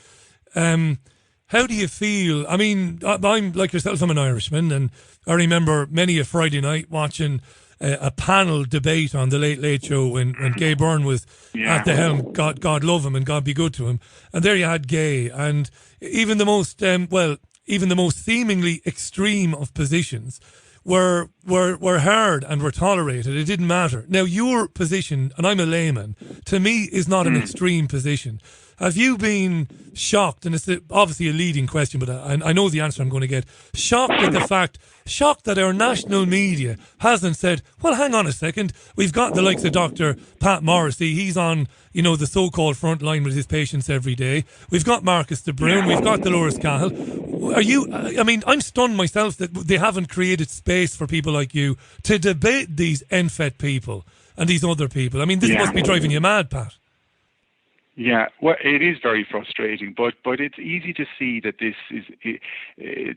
Speaker 1: how do you feel? I mean, I'm like yourself, I'm an Irishman, and I remember many a Friday night watching a panel debate on the Late Late Show when Gay Byrne was at the helm. God love him and God be good to him. And there you had Gay, and even the most seemingly extreme of positions were heard and were tolerated. It didn't matter. Now your position, and I'm a layman, to me is not an extreme position. Have you been shocked, and it's obviously a leading question, but I know the answer I'm going to get, shocked that our national media hasn't said, well, hang on a second, we've got the likes of Dr. Pat Morrissey, he's on, the so-called front line with his patients every day. We've got Marcus de Bruin, we've got Dolores Cahill. I'm stunned myself that they haven't created space for people like you to debate these NFET people and these other people. I mean, this must be driving you mad, Pat.
Speaker 4: Yeah, well, it is very frustrating, but it's easy to see that this is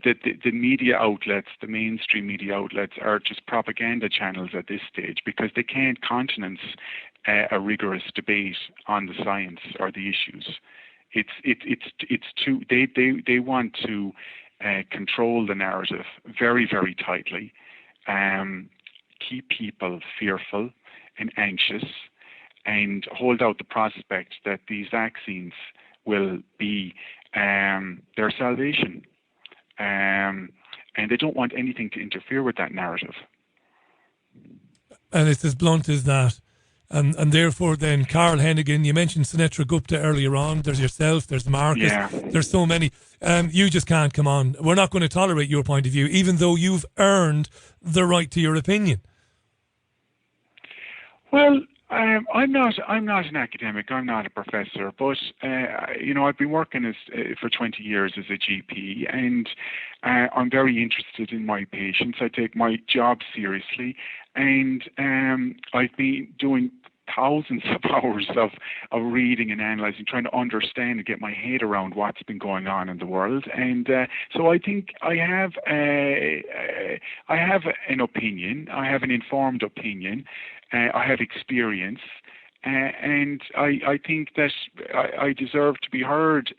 Speaker 4: that the media outlets, the mainstream media outlets, are just propaganda channels at this stage because they can't countenance a rigorous debate on the science or the issues. It's too. They want to control the narrative very, very tightly, keep people fearful and anxious, and hold out the prospect that these vaccines will be their salvation. And they don't want anything to interfere with that narrative.
Speaker 1: And it's as blunt as that. And therefore then, Carl Hennigan, you mentioned Sunetra Gupta earlier on, there's yourself, there's Marcus, there's so many. You just can't come on. We're not going to tolerate your point of view, even though you've earned the right to your opinion.
Speaker 4: Well, I'm not an academic. I'm not a professor, but I've been working for 20 years as a GP, and I'm very interested in my patients. I take my job seriously, and I've been doing thousands of hours of reading and analysing, trying to understand and get my head around what's been going on in the world. And so I think I have an opinion. I have an informed opinion. I have experience. And I think that I deserve to be heard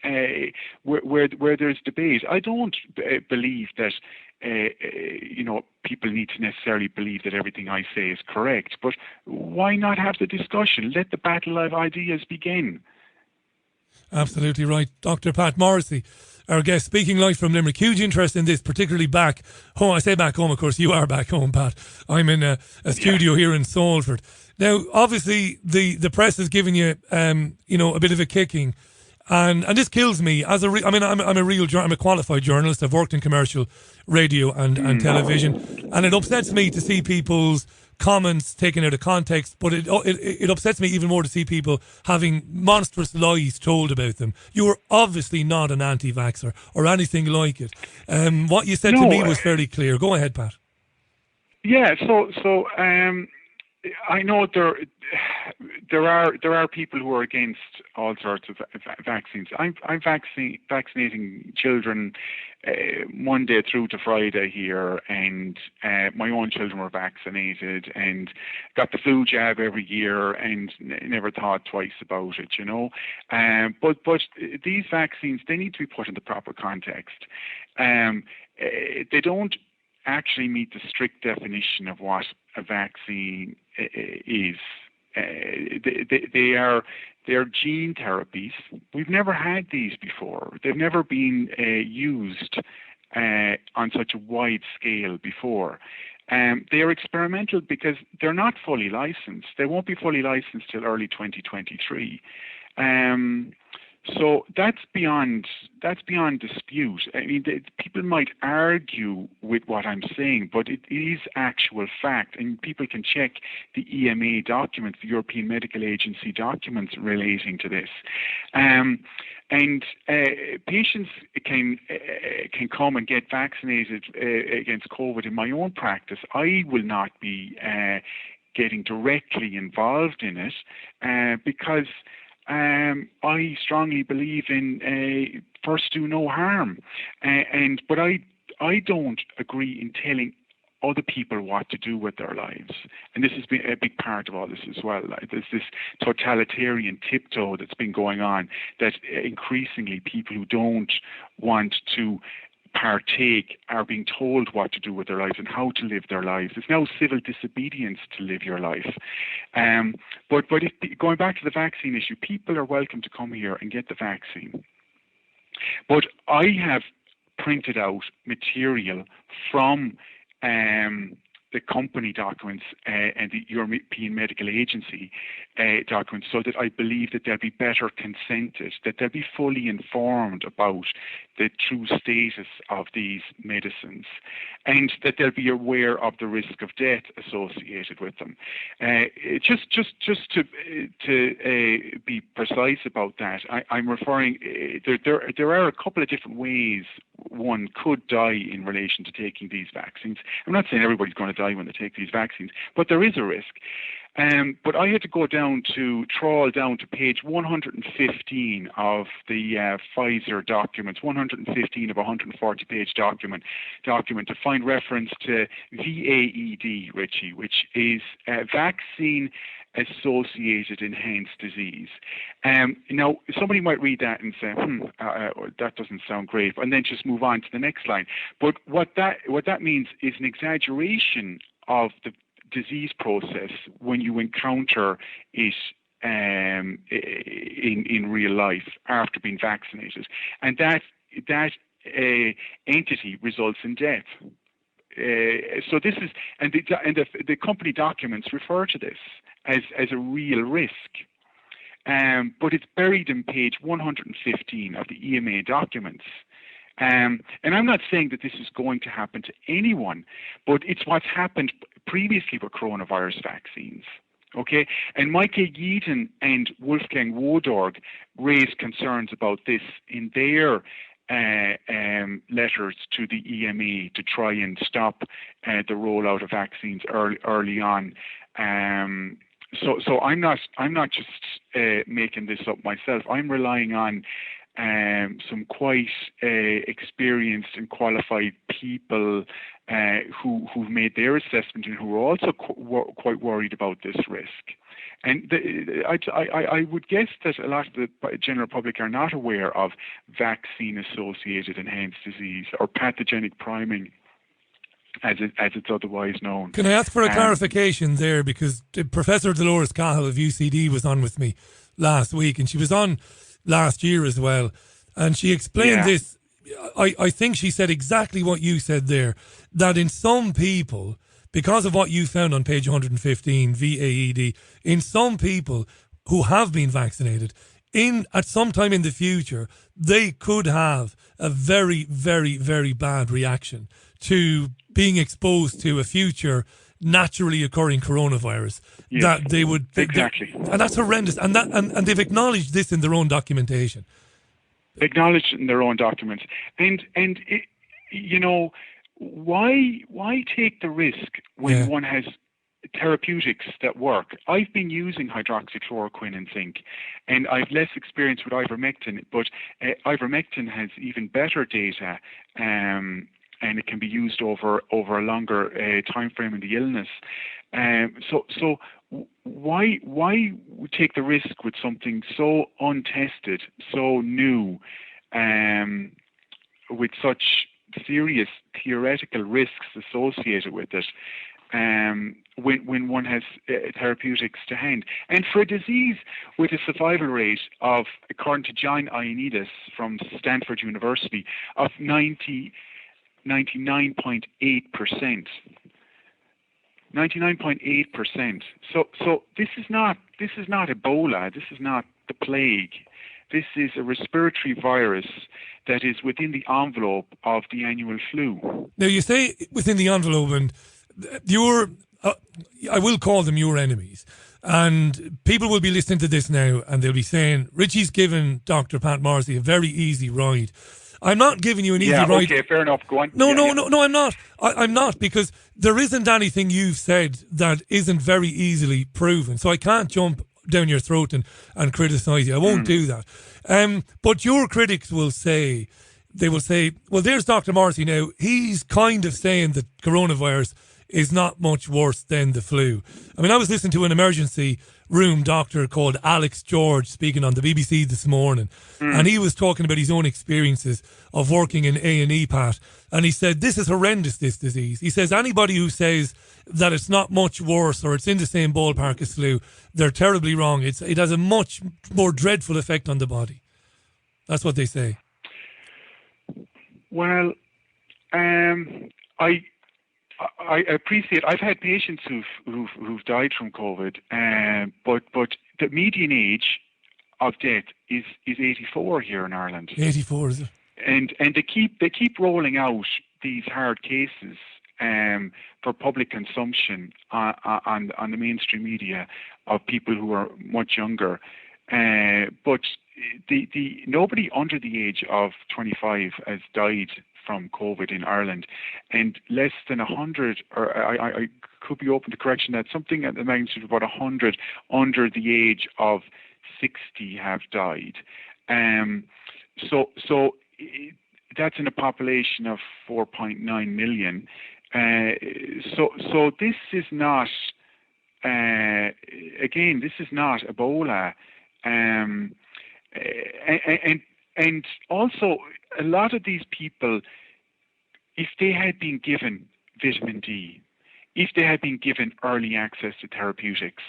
Speaker 4: where there's debate. I don't believe that people need to necessarily believe that everything I say is correct. But why not have the discussion? Let the battle of ideas begin.
Speaker 1: Absolutely right. Dr. Pat Morrissey, our guest, speaking live from Limerick. Huge interest in this, particularly back home. I say back home, of course, you are back home, Pat. I'm in a studio here in Salford. Now, obviously, the press has given you, a bit of a kicking. And this kills me. I'm a qualified journalist. I've worked in commercial radio and television. And it upsets me to see people's comments taken out of context, but it upsets me even more to see people having monstrous lies told about them. You're obviously not an anti-vaxxer or anything like it. What you said to me was fairly clear. Go ahead, Pat.
Speaker 4: Yeah, so I know there are people who are against all sorts of vaccines. I'm vaccinating children Monday through to Friday here, and my own children were vaccinated and got the flu jab every year and never thought twice about it, But these vaccines, they need to be put in the proper context. They don't actually meet the strict definition of what a vaccine is. They are gene therapies. We've never had these before. They've never been used on such a wide scale before. They are experimental because they're not fully licensed. They won't be fully licensed till early 2023. So that's beyond dispute. I mean, people might argue with what I'm saying, but it is actual fact, and people can check the EMA documents, the European Medical Agency documents relating to this. And patients can come and get vaccinated against COVID. In my own practice, I will not be getting directly involved in it because I strongly believe in first do no harm, but I don't agree in telling other people what to do with their lives, and this has been a big part of all this as well. There's this totalitarian tiptoe that's been going on, that increasingly people who don't want to partake are being told what to do with their lives and how to live their lives. It's now civil disobedience to live your life. But going back to the vaccine issue, people are welcome to come here and get the vaccine. But I have printed out material from the company documents and the European Medical Agency documents, so that I believe that they'll be better consented, that they'll be fully informed about the true status of these medicines, and that they'll be aware of the risk of death associated with them. Just to be precise about that, I'm referring. There are a couple of different ways one could die in relation to taking these vaccines. I'm not saying everybody's going to die when they take these vaccines, but there is a risk. But I had to trawl down to page 115 of the Pfizer documents, 115 of a 140-page document to find reference to VAED, Richie, which is vaccine associated enhanced disease. Now, somebody might read that and say, that doesn't sound great, and then just move on to the next line. But what that means is an exaggeration of the disease process when you encounter it in real life after being vaccinated, and that entity results in death. So this is, and the company documents refer to this as a real risk, but it's buried in page 115 of the EMA documents. And I'm not saying that this is going to happen to anyone, but it's what's happened previously with coronavirus vaccines. Okay, and Michael Yeadon and Wolfgang Wodarg raised concerns about this in their letters to the EMA to try and stop the rollout of vaccines early on. So I'm not just making this up myself. I'm relying on some quite experienced and qualified people who've made their assessment and who are also quite worried about this risk. And I would guess that a lot of the general public are not aware of vaccine-associated enhanced disease or pathogenic priming, as it's otherwise known.
Speaker 1: Can I ask for a clarification there? Because Professor Dolores Cahill of UCD was on with me last week, and she was on last year as well, and she explained this. I think she said exactly what you said there, that in some people, because of what you found on page 115, VAED, in some people who have been vaccinated, at some time in the future, they could have a very, very, very bad reaction to being exposed to a future naturally occurring coronavirus.
Speaker 4: Yes,
Speaker 1: that they would
Speaker 4: exactly,
Speaker 1: and that's horrendous. And they've acknowledged this in their own documentation.
Speaker 4: Acknowledged in their own documents, and it, you know, why take the risk when one has therapeutics that work? I've been using hydroxychloroquine and zinc, and I've less experience with ivermectin, but ivermectin has even better data, and it can be used over a longer time frame in the illness. So why take the risk with something so untested, so new, with such serious theoretical risks associated with it, when one has therapeutics to hand? And for a disease with a survival rate of, according to John Ioannidis from Stanford University, of 99.8%. 99.8%. So this is not Ebola. This is not the plague. This is a respiratory virus that is within the envelope of the annual flu.
Speaker 1: Now, you say within the envelope, and I will call them your enemies, and people will be listening to this now and they'll be saying, Richie's given Dr. Pat Morrissey a very easy ride. I'm not giving you an easy ride.
Speaker 4: Okay, fair enough. Go on.
Speaker 1: No, I'm not. I'm not, because there isn't anything you've said that isn't very easily proven. So I can't jump down your throat and criticise you. I won't do that. But your critics will say, well, there's Dr. Morrissey now. He's kind of saying that coronavirus is not much worse than the flu. I mean, I was listening to an emergency room doctor called Alex George speaking on the BBC this morning, and he was talking about his own experiences of working in A&E, Pat, and he said, this is horrendous, this disease. He says anybody who says that it's not much worse or it's in the same ballpark as flu, they're terribly wrong. It has a much more dreadful effect on the body. That's what they say.
Speaker 4: Well, I appreciate. I've had patients who've died from COVID, but the median age of death is 84 here in Ireland.
Speaker 1: 84, is it?
Speaker 4: And they keep rolling out these hard cases for public consumption on the mainstream media of people who are much younger, but the nobody under the age of 25 has died from COVID in Ireland, and less than 100, or I could be open to correction, that something at the magnitude of about 100 under the age of 60 have died. So that's in a population of 4.9 million. So this is not again, this is not Ebola. And also, a lot of these people, if they had been given vitamin D, if they had been given early access to therapeutics,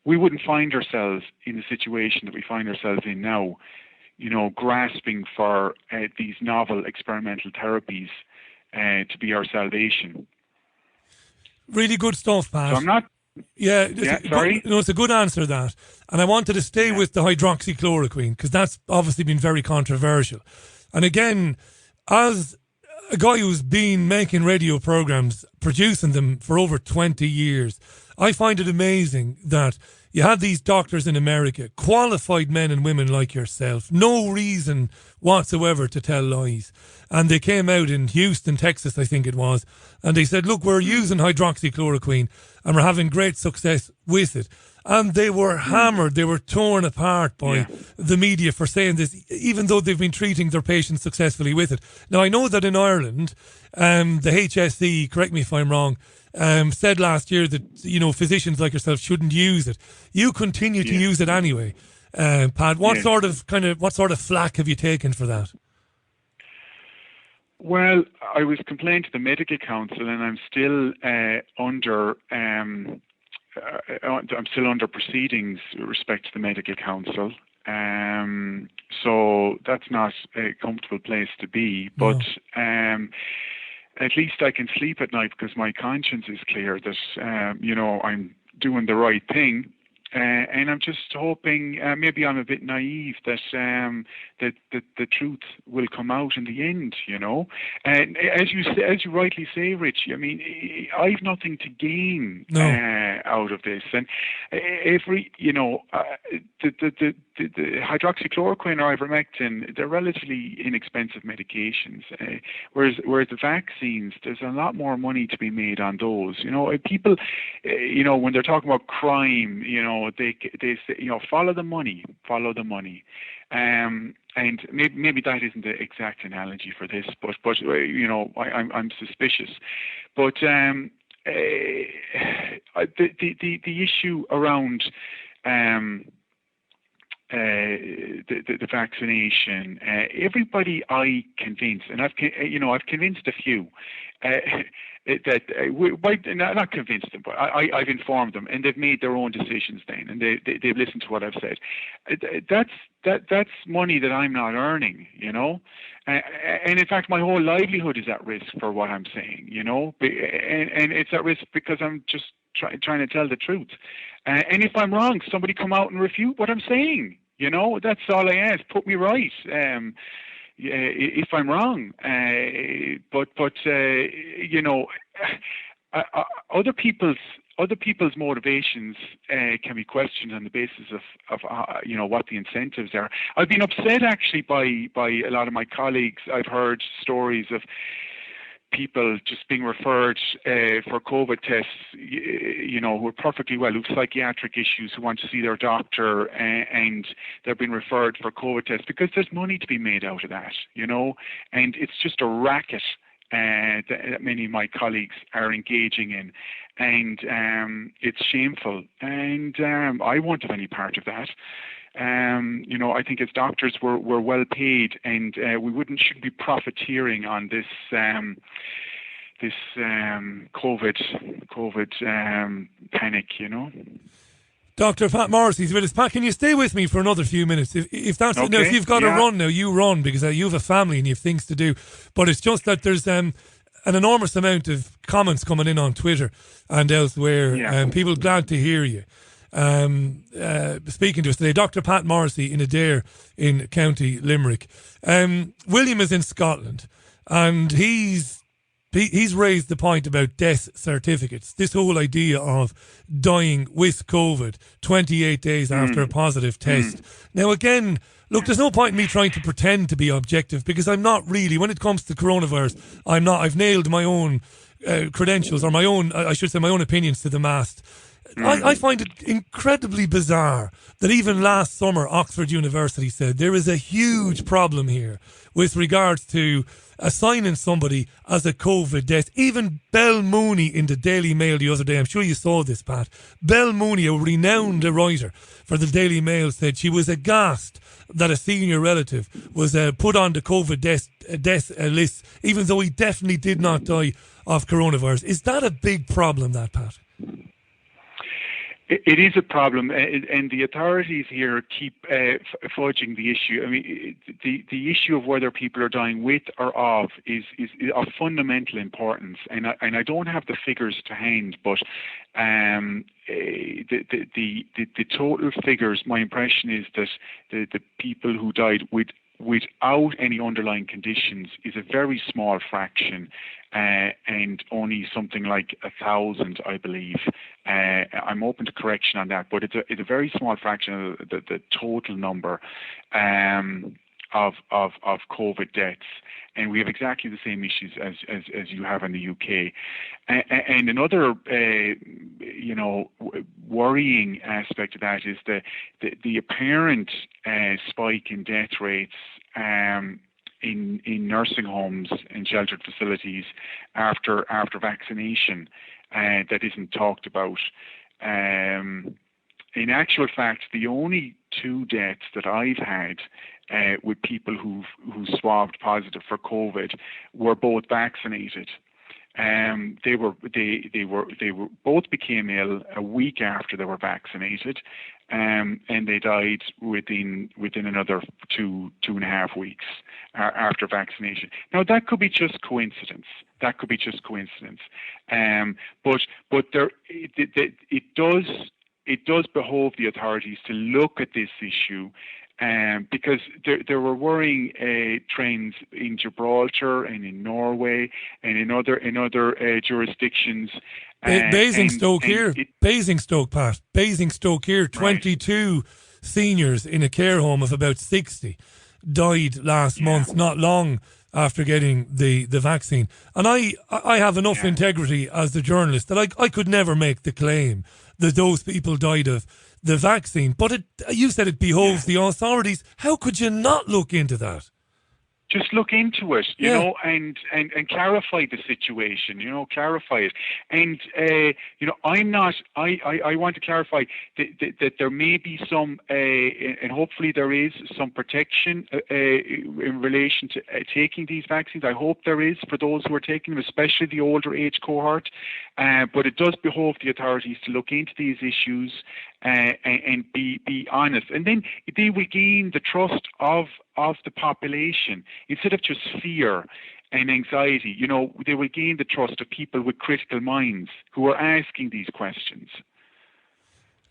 Speaker 4: we wouldn't find ourselves in the situation that we find ourselves in now, grasping for these novel experimental therapies to be our salvation.
Speaker 1: Really good stuff, Pat.
Speaker 4: So I'm not...
Speaker 1: Yeah,
Speaker 4: sorry?
Speaker 1: It's a good answer, that. And I wanted to stay with the hydroxychloroquine, because that's obviously been very controversial. And again, as a guy who's been making radio programs, producing them for over 20 years, I find it amazing that you had these doctors in America, qualified men and women like yourself, no reason whatsoever to tell lies. And they came out in Houston, Texas, I think it was, and they said, look, we're using hydroxychloroquine and we're having great success with it. And they were hammered, they were torn apart by the media for saying this, even though they've been treating their patients successfully with it. Now, I know that in Ireland, the HSE, correct me if I'm wrong, said last year that, physicians like yourself shouldn't use it. You continue to use it anyway. Pat, what sort of flack have you taken for that?
Speaker 4: Well, I was complaining to the medical council, and I'm still under proceedings with respect to the medical council. So that's not a comfortable place to be. But at least I can sleep at night because my conscience is clear that I'm doing the right thing. And I'm just hoping, maybe I'm a bit naive, that the truth will come out in the end. And as you rightly say, Richie, I mean, I've nothing to gain out of this. And every, the hydroxychloroquine or ivermectin, they're relatively inexpensive medications. Whereas the vaccines, there's a lot more money to be made on those. People, when they're talking about crime, they say, follow the money. And maybe that isn't the exact analogy for this, but I'm suspicious. But the issue around the vaccination, everybody I convinced, and I've convinced a few. Not convinced them, but I've informed them, and they've made their own decisions then, and they've listened to what I've said. That's money that I'm not earning, and in fact my whole livelihood is at risk for what I'm saying, and it's at risk because I'm just trying to tell the truth. And if I'm wrong, somebody come out and refute what I'm saying. That's all I ask. Put me right. If I'm wrong, but other people's motivations can be questioned on the basis of what the incentives are. I've been upset actually by a lot of my colleagues. I've heard stories of people just being referred for COVID tests, who are perfectly well, who have psychiatric issues, who want to see their doctor, and they're being referred for COVID tests because there's money to be made out of that, and it's just a racket that many of my colleagues are engaging in, and it's shameful, and I won't have any part of that. I think as doctors we're well paid, and we shouldn't be profiteering on this COVID panic.
Speaker 1: Dr. Pat Morrissey's with us. Pat, can you stay with me for another few minutes? If that's
Speaker 4: okay,
Speaker 1: now, if you've got to run now, you run, because you have a family and you have things to do. But it's just that there's an enormous amount of comments coming in on Twitter and elsewhere. People glad to hear you. Speaking to us today, Dr. Pat Morrissey in Adair in County Limerick. William is in Scotland, and he's raised the point about death certificates. This whole idea of dying with COVID 28 days after a positive test. Now, again, look, there's no point in me trying to pretend to be objective, because I'm not really. When it comes to coronavirus, I'm not. I've nailed my own credentials, or my own opinions to the mast. I find it incredibly bizarre that even last summer Oxford University said there is a huge problem here with regards to assigning somebody as a COVID death. Even Belle Mooney in the Daily Mail the other day, I'm sure you saw this, Pat. Belle Mooney, a renowned writer for the Daily Mail, said she was aghast that a senior relative was put on the COVID death list, even though he definitely did not die of coronavirus. Is that a big problem, that, Pat?
Speaker 4: It is a problem, and the authorities here keep fudging the issue. I mean, the issue of whether people are dying with or of is of fundamental importance, and I don't have the figures to hand, but the total figures. My impression is that the people who died without any underlying conditions is a very small fraction, and only something like 1,000, I believe. I'm open to correction on that, but it's a very small fraction of the total number of COVID deaths, and we have exactly the same issues as you have in the UK. And another worrying aspect of that is the apparent spike in death rates in nursing homes and sheltered facilities after vaccination that isn't talked about. In actual fact, the only 2 deaths that I've had with people who swabbed positive for COVID were both vaccinated. They were both became ill a week after they were vaccinated, and they died within another 2.5 weeks after vaccination. Now that could be just coincidence. But there it does behove the authorities to look at this issue. Because there were worrying trends in Gibraltar and in Norway and in other jurisdictions.
Speaker 1: Basingstoke here, Pat. Basingstoke here, 22 seniors in a care home of about 60 died last month, not long after getting the vaccine. And I have enough integrity as the journalist that I could never make the claim that those people died of the vaccine. But you said it behoves the authorities. How could you not look into that?
Speaker 4: Just look into it, you know, and clarify the situation, clarify it. And, I want to clarify that there may be some, and hopefully there is some protection in relation to taking these vaccines. I hope there is for those who are taking them, especially the older age cohort. But it does behove the authorities to look into these issues and be honest. And then they will gain the trust of the population instead of just fear and anxiety. They will gain the trust of people with critical minds who are asking these questions.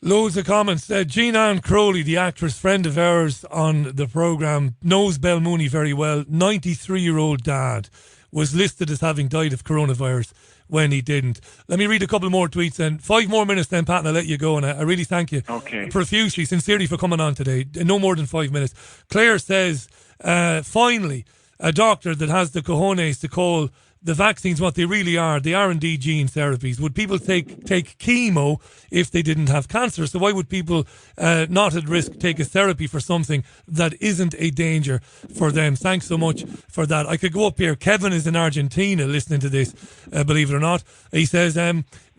Speaker 1: Loads of comments. Jean Ann Crowley, the actress, friend of ours on the programme, knows Belle Mooney very well. 93-year-old dad was listed as having died of coronavirus when he didn't. Let me read a couple more tweets and 5 more minutes then, Pat, and I'll let you go. And I really thank you profusely, sincerely for coming on today. No more than 5 minutes. Claire says, finally, a doctor that has the cojones to call the vaccines what they really are. They are indeed gene therapies. Would people take chemo if they didn't have cancer? So why would people not at risk take a therapy for something that isn't a danger for them? Thanks so much for that. I could go up here. Kevin is in Argentina listening to this, believe it or not. He says,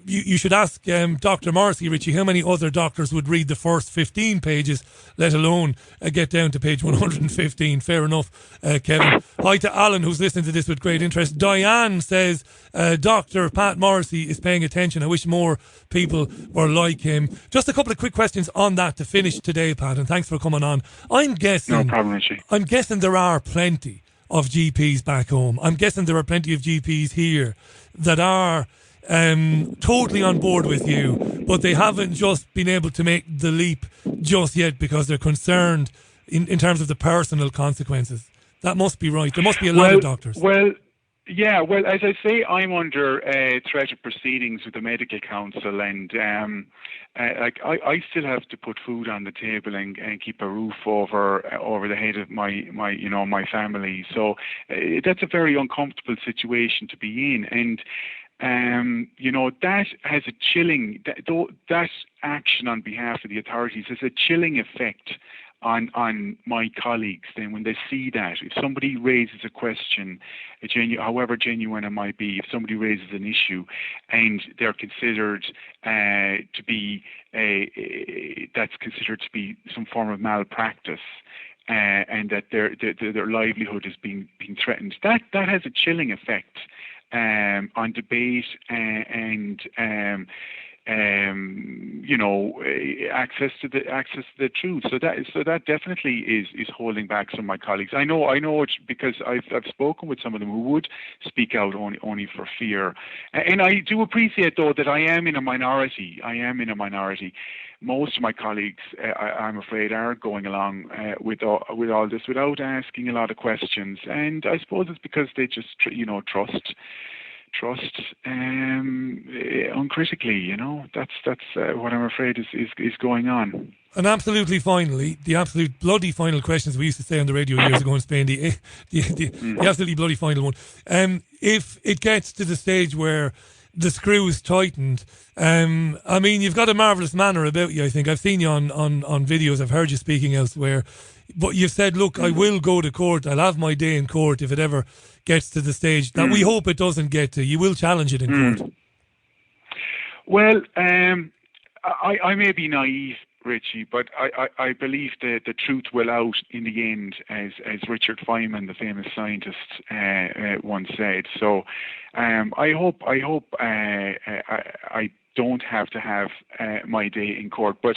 Speaker 1: you should ask Dr. Morrissey, Richie, how many other doctors would read the first 15 pages, let alone get down to page 115. Fair enough, Kevin. Hi to Alan, who's listening to this with great interest. Diane says, Dr. Pat Morrissey is paying attention. I wish more people were like him. Just a couple of quick questions on that to finish today, Pat, and thanks for coming on. I'm guessing...
Speaker 4: No problem, Richie.
Speaker 1: I'm guessing there are plenty of GPs back home. I'm guessing there are plenty of GPs here that are... totally on board with you, but they haven't just been able to make the leap just yet because they're concerned in terms of the personal consequences. That must be right. There must be a lot of doctors.
Speaker 4: Well, as I say, I'm under threat of proceedings with the medical council, and I still have to put food on the table and keep a roof over the head of my family. So that's a very uncomfortable situation to be in, and that has a chilling, that action on behalf of the authorities has a chilling effect on my colleagues. Then when they see that, if somebody raises a question, however genuine it might be, if somebody raises an issue and they're considered to be that's considered to be some form of malpractice, and that their livelihood is being threatened, that has a chilling effect on debate and access to the truth. So that definitely is holding back some of my colleagues. I know it because I've spoken with some of them who would speak out only for fear. And I do appreciate though that I am in a minority. Most of my colleagues, I'm afraid, are going along with all this without asking a lot of questions. And I suppose it's because they just trust uncritically. That's what I'm afraid is going on.
Speaker 1: And absolutely finally, the absolute bloody final question, as we used to say on the radio years ago in Spain, the absolutely bloody final one. If it gets to the stage where the screw is tightened, I mean, you've got a marvellous manner about you, I think. I've seen you on videos, I've heard you speaking elsewhere. But you've said, look, I will go to court, I'll have my day in court if it ever gets to the stage that we hope it doesn't get to. You will challenge it in court.
Speaker 4: Well, I may be naive, Richie, but I believe that the truth will out in the end, as Richard Feynman, the famous scientist, once said. So I hope I don't have to have my day in court, but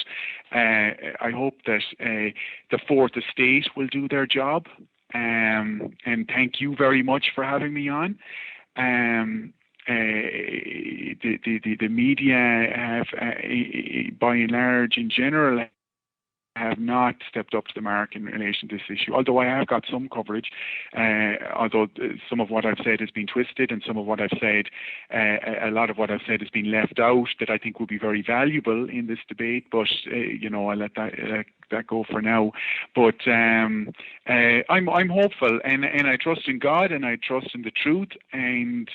Speaker 4: I hope that the Fourth Estate will do their job. And thank you very much for having me on. The media have, by and large, in general, have not stepped up to the mark in relation to this issue. Although I have got some coverage, although some of what I've said has been twisted, and some of what I've said, a lot of what I've said has been left out that I think will be very valuable in this debate. But I'll let that go for now. But I'm hopeful, and I trust in God, and I trust in the truth, and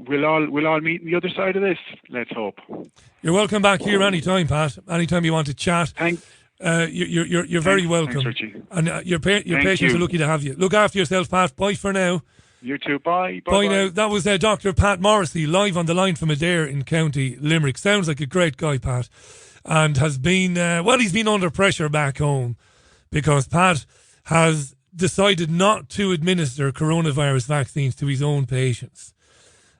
Speaker 4: we'll all meet on the other side of this. Let's hope.
Speaker 1: You're welcome back here anytime, Pat. Anytime you want to chat. You're very welcome.
Speaker 4: Thanks, Richie.
Speaker 1: And your patients are lucky to have you. Look after yourself, Pat. Bye for now.
Speaker 4: You too. Bye.
Speaker 1: Bye now. That was Dr. Pat Morrissey live on the line from Adair in County Limerick. Sounds like a great guy, Pat, and has been he's been under pressure back home because Pat has decided not to administer coronavirus vaccines to his own patients.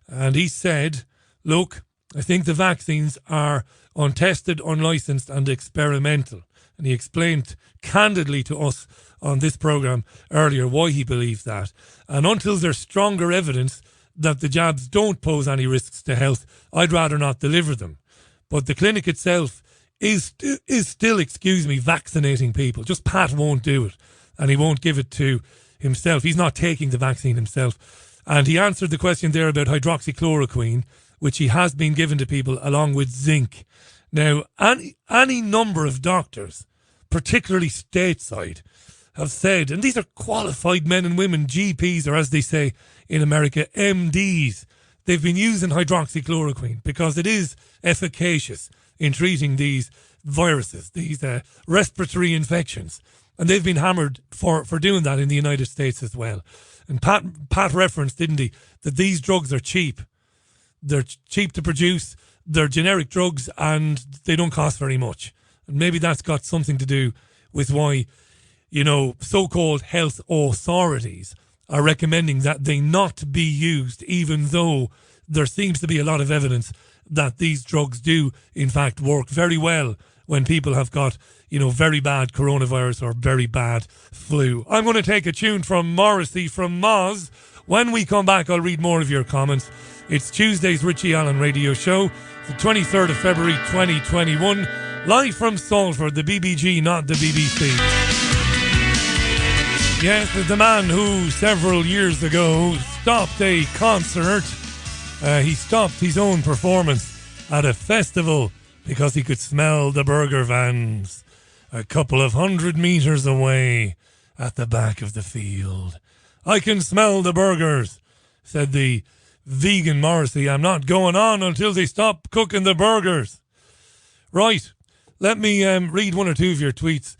Speaker 1: And he said, look, I think the vaccines are untested, unlicensed and experimental. And he explained candidly to us on this programme earlier why he believes that. And until there's stronger evidence that the jabs don't pose any risks to health, I'd rather not deliver them. But the clinic itself is still, vaccinating people. Just Pat won't do it. And he won't give it to himself. He's not taking the vaccine himself. And he answered the question there about hydroxychloroquine, which he has been given to people along with zinc. Now, any number of doctors, particularly stateside, have said, and these are qualified men and women, GPs, or as they say in America, MDs, they've been using hydroxychloroquine because it is efficacious in treating these viruses, these respiratory infections. And they've been hammered for doing that in the United States as well. And Pat referenced, didn't he, that these drugs are cheap. They're cheap to produce, they're generic drugs, and they don't cost very much. And maybe that's got something to do with why, so-called health authorities are recommending that they not be used, even though there seems to be a lot of evidence that these drugs do, in fact, work very well when people have got, very bad coronavirus or very bad flu. I'm going to take a tune from Morrissey from Moz. When we come back, I'll read more of your comments. It's Tuesday's Richie Allen Radio Show, the 23rd of February 2021, live from Salford, the BBG, not the BBC. Yes, the man who several years ago stopped a concert. He stopped his own performance at a festival because he could smell the burger vans a couple of 100 metres away at the back of the field. I can smell the burgers, said the vegan Morrissey. I'm not going on until they stop cooking the burgers. Right, let me read one or two of your tweets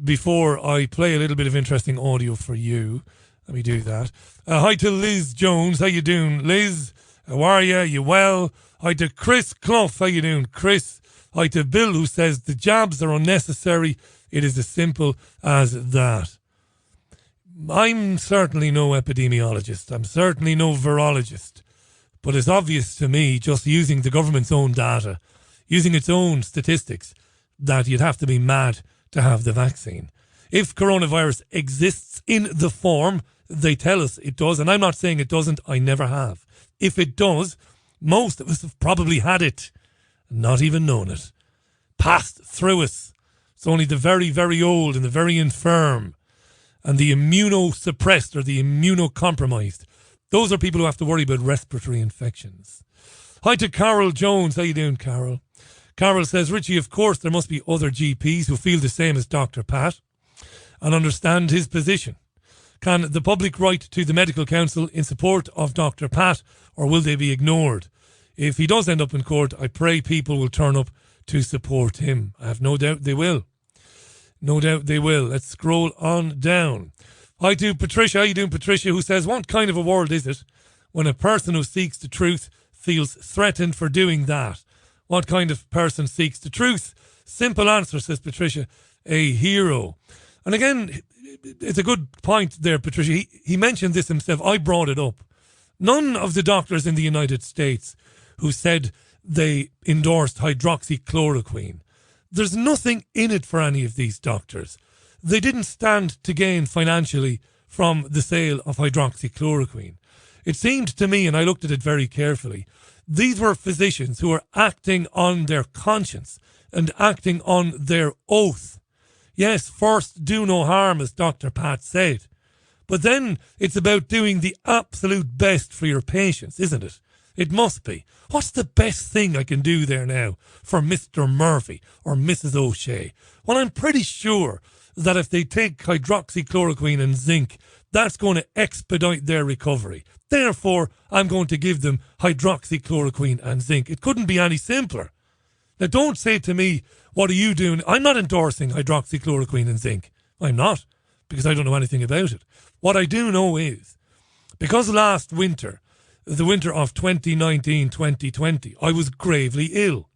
Speaker 1: before I play a little bit of interesting audio for you. Let me do that. Hi to Liz Jones. How you doing, Liz? How are you? You well? Hi to Chris Clough. How you doing, Chris? Hi to Bill, who says the jabs are unnecessary. It is as simple as that. I'm certainly no epidemiologist. I'm certainly no virologist. But it's obvious to me, just using the government's own data, using its own statistics, that you'd have to be mad to have the vaccine. If coronavirus exists in the form they tell us it does, and I'm not saying it doesn't, I never have. If it does, most of us have probably had it, not even known it. Passed through us. It's only the very, very old and the very infirm and the immunosuppressed or the immunocompromised. Those are people who have to worry about respiratory infections. Hi to Carol Jones. How you doing, Carol? Carol says, Richie, of course there must be other GPs who feel the same as Dr. Pat and understand his position. Can the public write to the Medical Council in support of Dr. Pat, or will they be ignored? If he does end up in court, I pray people will turn up to support him. I have no doubt they will. No doubt they will. Let's scroll on down. Hi to Patricia. How you doing, Patricia? Who says, what kind of a world is it when a person who seeks the truth feels threatened for doing that? What kind of person seeks the truth? Simple answer, says Patricia. A hero. And again, it's a good point there, Patricia. He mentioned this himself. I brought it up. None of the doctors in the United States who said they endorsed hydroxychloroquine, there's nothing in it for any of these doctors. They didn't stand to gain financially from the sale of hydroxychloroquine. It seemed to me, and I looked at it very carefully, these were physicians who were acting on their conscience and acting on their oath. Yes, first, do no harm, as Dr. Pat said. But then it's about doing the absolute best for your patients, isn't it? It must be. What's the best thing I can do there now for Mr. Murphy or Mrs. O'Shea? Well, I'm pretty sure that if they take hydroxychloroquine and zinc, that's going to expedite their recovery. Therefore, I'm going to give them hydroxychloroquine and zinc. It couldn't be any simpler. Now, don't say to me, what are you doing? I'm not endorsing hydroxychloroquine and zinc. I'm not, because I don't know anything about it. What I do know is, because last winter, the winter of 2019-2020, I was gravely ill.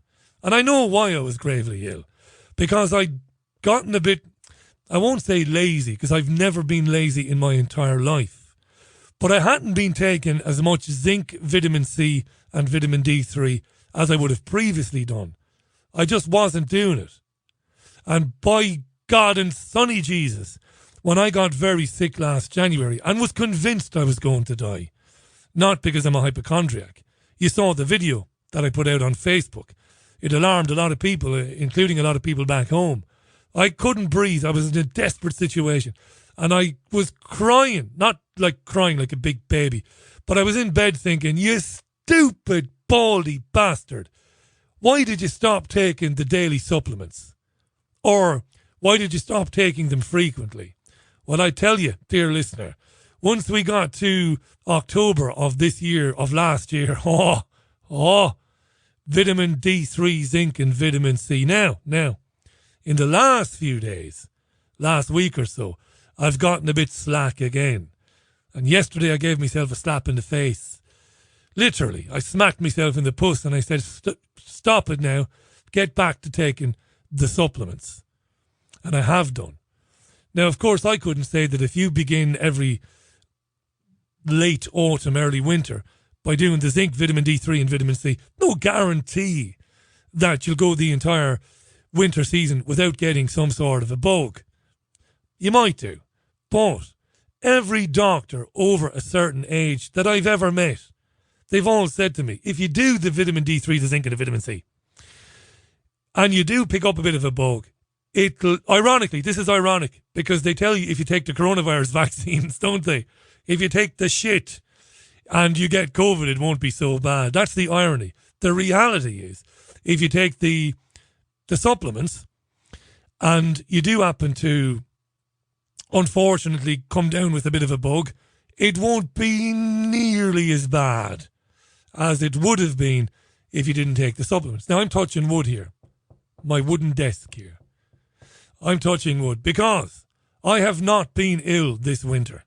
Speaker 1: And I know why I was gravely ill. Because I'd gotten a bit, I won't say lazy, because I've never been lazy in my entire life. But I hadn't been taking as much zinc, vitamin C and vitamin D3 as I would have previously done. I just wasn't doing it. And by God and sunny Jesus, when I got very sick last January and was convinced I was going to die, not because I'm a hypochondriac. You saw the video that I put out on Facebook. It alarmed a lot of people, including a lot of people back home. I couldn't breathe. I was in a desperate situation. And I was crying, not like crying like a big baby, but I was in bed thinking, you stupid baldy bastard. Why did you stop taking the daily supplements? Or why did you stop taking them frequently? Well, I tell you, dear listener, once we got to October of this year, of last year, vitamin D3, zinc and vitamin C. Now, in the last few days, last week or so, I've gotten a bit slack again. And yesterday I gave myself a slap in the face. Literally, I smacked myself in the puss and I said, stop it now, get back to taking the supplements. And I have done. Now, of course, I couldn't say that if you begin every late autumn, early winter by doing the zinc, vitamin D3 and vitamin C, no guarantee that you'll go the entire winter season without getting some sort of a bug. You might do. But every doctor over a certain age that I've ever met, they've all said to me, if you do the vitamin D3, the zinc and the vitamin C, and you do pick up a bit of a bug, ironically, this is ironic, because they tell you if you take the coronavirus vaccines, don't they? If you take the shit and you get COVID, it won't be so bad. That's the irony. The reality is, if you take the supplements and you do happen to, unfortunately, come down with a bit of a bug, it won't be nearly as bad. as it would have been if you didn't take the supplements. Now, I'm touching wood here. My wooden desk here. I'm touching wood because I have not been ill this winter.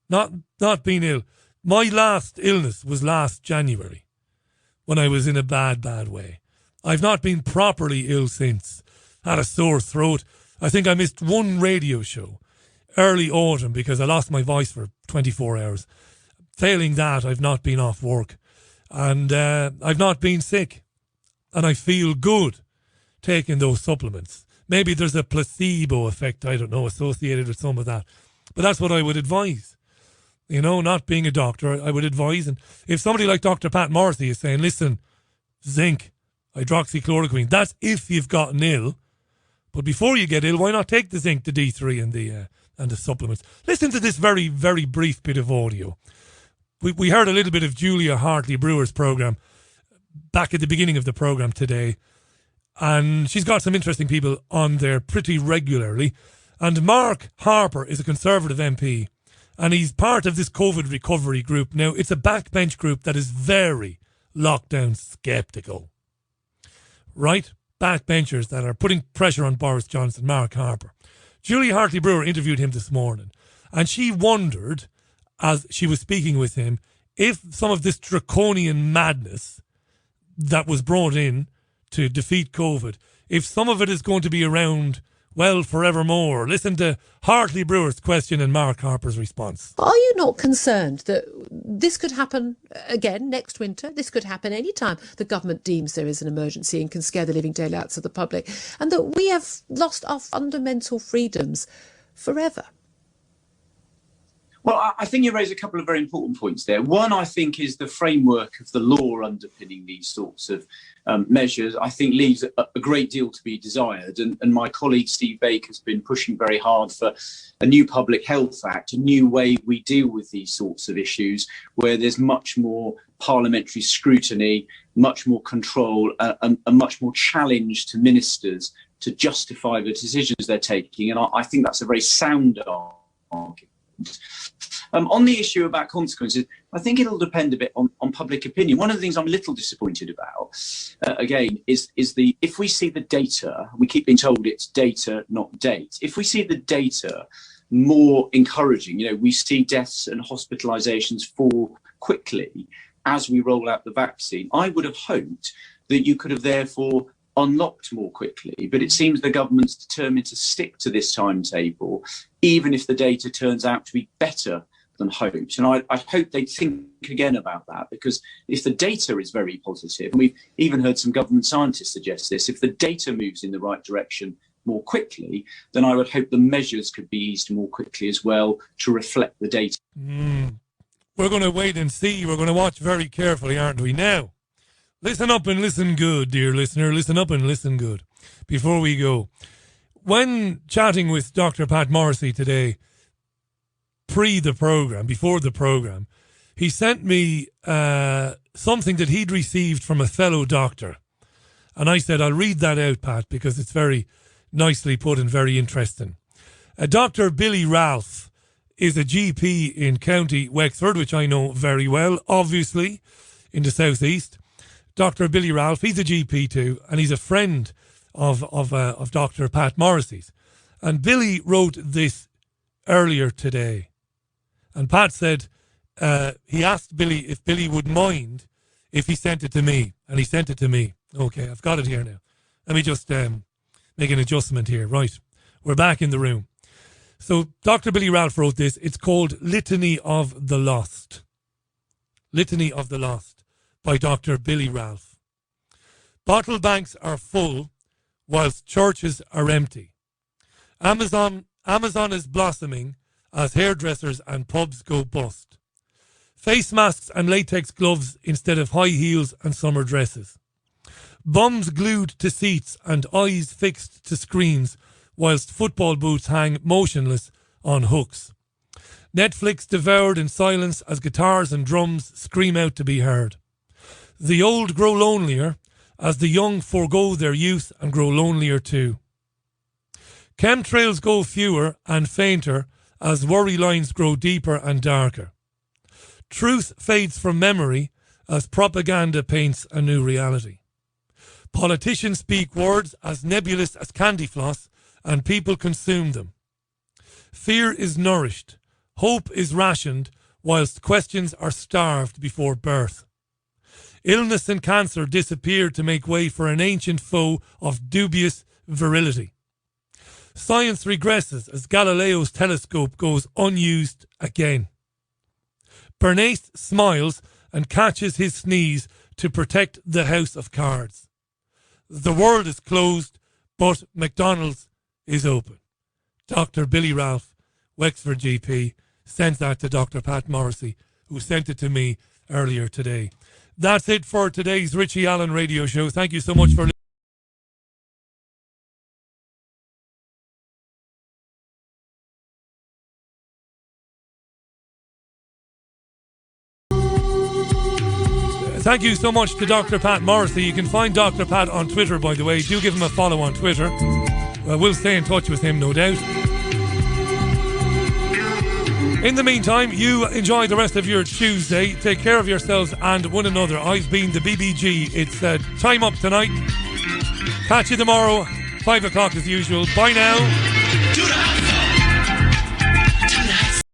Speaker 1: Not been ill. My last illness was last January when I was in a bad way. I've not been properly ill since. Had a sore throat. I think I missed one radio show early autumn because I lost my voice for 24 hours. Failing that, I've not been off work. And I've not been sick. And I feel good taking those supplements. Maybe there's a placebo effect, I don't know, associated with some of that. But that's what I would advise. You know, not being a doctor, I would advise. And if somebody like Dr. Pat Morrissey is saying, listen, zinc, hydroxychloroquine, that's if you've gotten ill. But before you get ill, why not take the zinc, the D3 and the supplements? Listen to this very, very brief bit of audio. We heard a little bit of Julia Hartley-Brewer's programme back at the beginning of the programme today. And she's got some interesting people on there pretty regularly. And Mark Harper is a Conservative MP. And he's part of this COVID recovery group. Now, it's a backbench group that is very lockdown sceptical. Right? Backbenchers that are putting pressure on Boris Johnson, Mark Harper. Julia Hartley-Brewer interviewed him this morning. And she wondered, as she was speaking with him, if some of this draconian madness that was brought in to defeat COVID, if some of it is going to be around, well, forevermore. Listen to Hartley-Brewer's question and Mark Harper's response.
Speaker 22: Are you not concerned that this could happen again next winter? This could happen any time the government deems there is an emergency and can scare the living daylights of the public, and that we have lost our fundamental freedoms forever?
Speaker 5: Well, I think you raise a couple of very important points there. One, I think, is the framework of the law underpinning these sorts of measures, I think, leaves a great deal to be desired. And my colleague Steve Baker has been pushing very hard for a new Public Health Act, a new way we deal with these sorts of issues, where there's much more parliamentary scrutiny, much more control, and much more challenge to ministers to justify the decisions they're taking. And I think that's a very sound argument. On the issue about consequences, I think it'll depend a bit on public opinion. One of the things I'm a little disappointed about, again, is if we see the data, we keep being told it's data, not date. If we see the data more encouraging, you know, we see deaths and hospitalizations fall quickly as we roll out the vaccine, I would have hoped that you could have therefore unlocked more quickly, but it seems the government's determined to stick to this timetable, even if the data turns out to be better than hoped. And I hope they think again about that, because if the data is very positive, and we've even heard some government scientists suggest this, if the data moves in the right direction more quickly, then I would hope the measures could be eased more quickly as well to reflect the data.
Speaker 1: We're going to wait and see. We're going to watch very carefully, aren't we? Now, listen up and listen good, dear listener. Listen up and listen good before we go. When chatting with Dr. Pat Morrissey today, before the programme, he sent me something that he'd received from a fellow doctor. And I said, I'll read that out, Pat, because it's very nicely put and very interesting. Dr. Billy Ralph is a GP in County Wexford, which I know very well, obviously, in the southeast. Dr. Billy Ralph, he's a GP too, and he's a friend of Dr. Pat Morrissey's. And Billy wrote this earlier today. And Pat said he asked Billy if Billy would mind if he sent it to me. And he sent it to me. Okay, I've got it here now. Let me just make an adjustment here. Right, we're back in the room. So Dr. Billy Ralph wrote this. It's called Litany of the Lost. Litany of the Lost by Dr. Billy Ralph. Bottle banks are full whilst churches are empty. Amazon is blossoming as hairdressers and pubs go bust. Face masks and latex gloves instead of high heels and summer dresses. Bums glued to seats and eyes fixed to screens whilst football boots hang motionless on hooks. Netflix devoured in silence as guitars and drums scream out to be heard. The old grow lonelier as the young forego their youth and grow lonelier too. Chemtrails go fewer and fainter as worry lines grow deeper and darker. Truth fades from memory as propaganda paints a new reality. Politicians speak words as nebulous as candy floss, and people consume them. Fear is nourished, hope is rationed, whilst questions are starved before birth. Illness and cancer disappear to make way for an ancient foe of dubious virility. Science regresses as Galileo's telescope goes unused again. Bernays smiles and catches his sneeze to protect the house of cards. The world is closed, but McDonald's is open. Dr. Billy Ralph, Wexford GP, sent that to Dr. Pat Morrissey, who sent it to me earlier today. That's it for today's Richie Allen radio show. Thank you so much for listening. Thank you so much to Dr. Pat Morrissey. You can find Dr. Pat on Twitter, by the way. Do give him a follow on Twitter. We'll stay in touch with him, no doubt. In the meantime, you enjoy the rest of your Tuesday. Take care of yourselves and one another. I've been the BBG. It's time up tonight. Catch you tomorrow, 5 o'clock as usual. Bye now.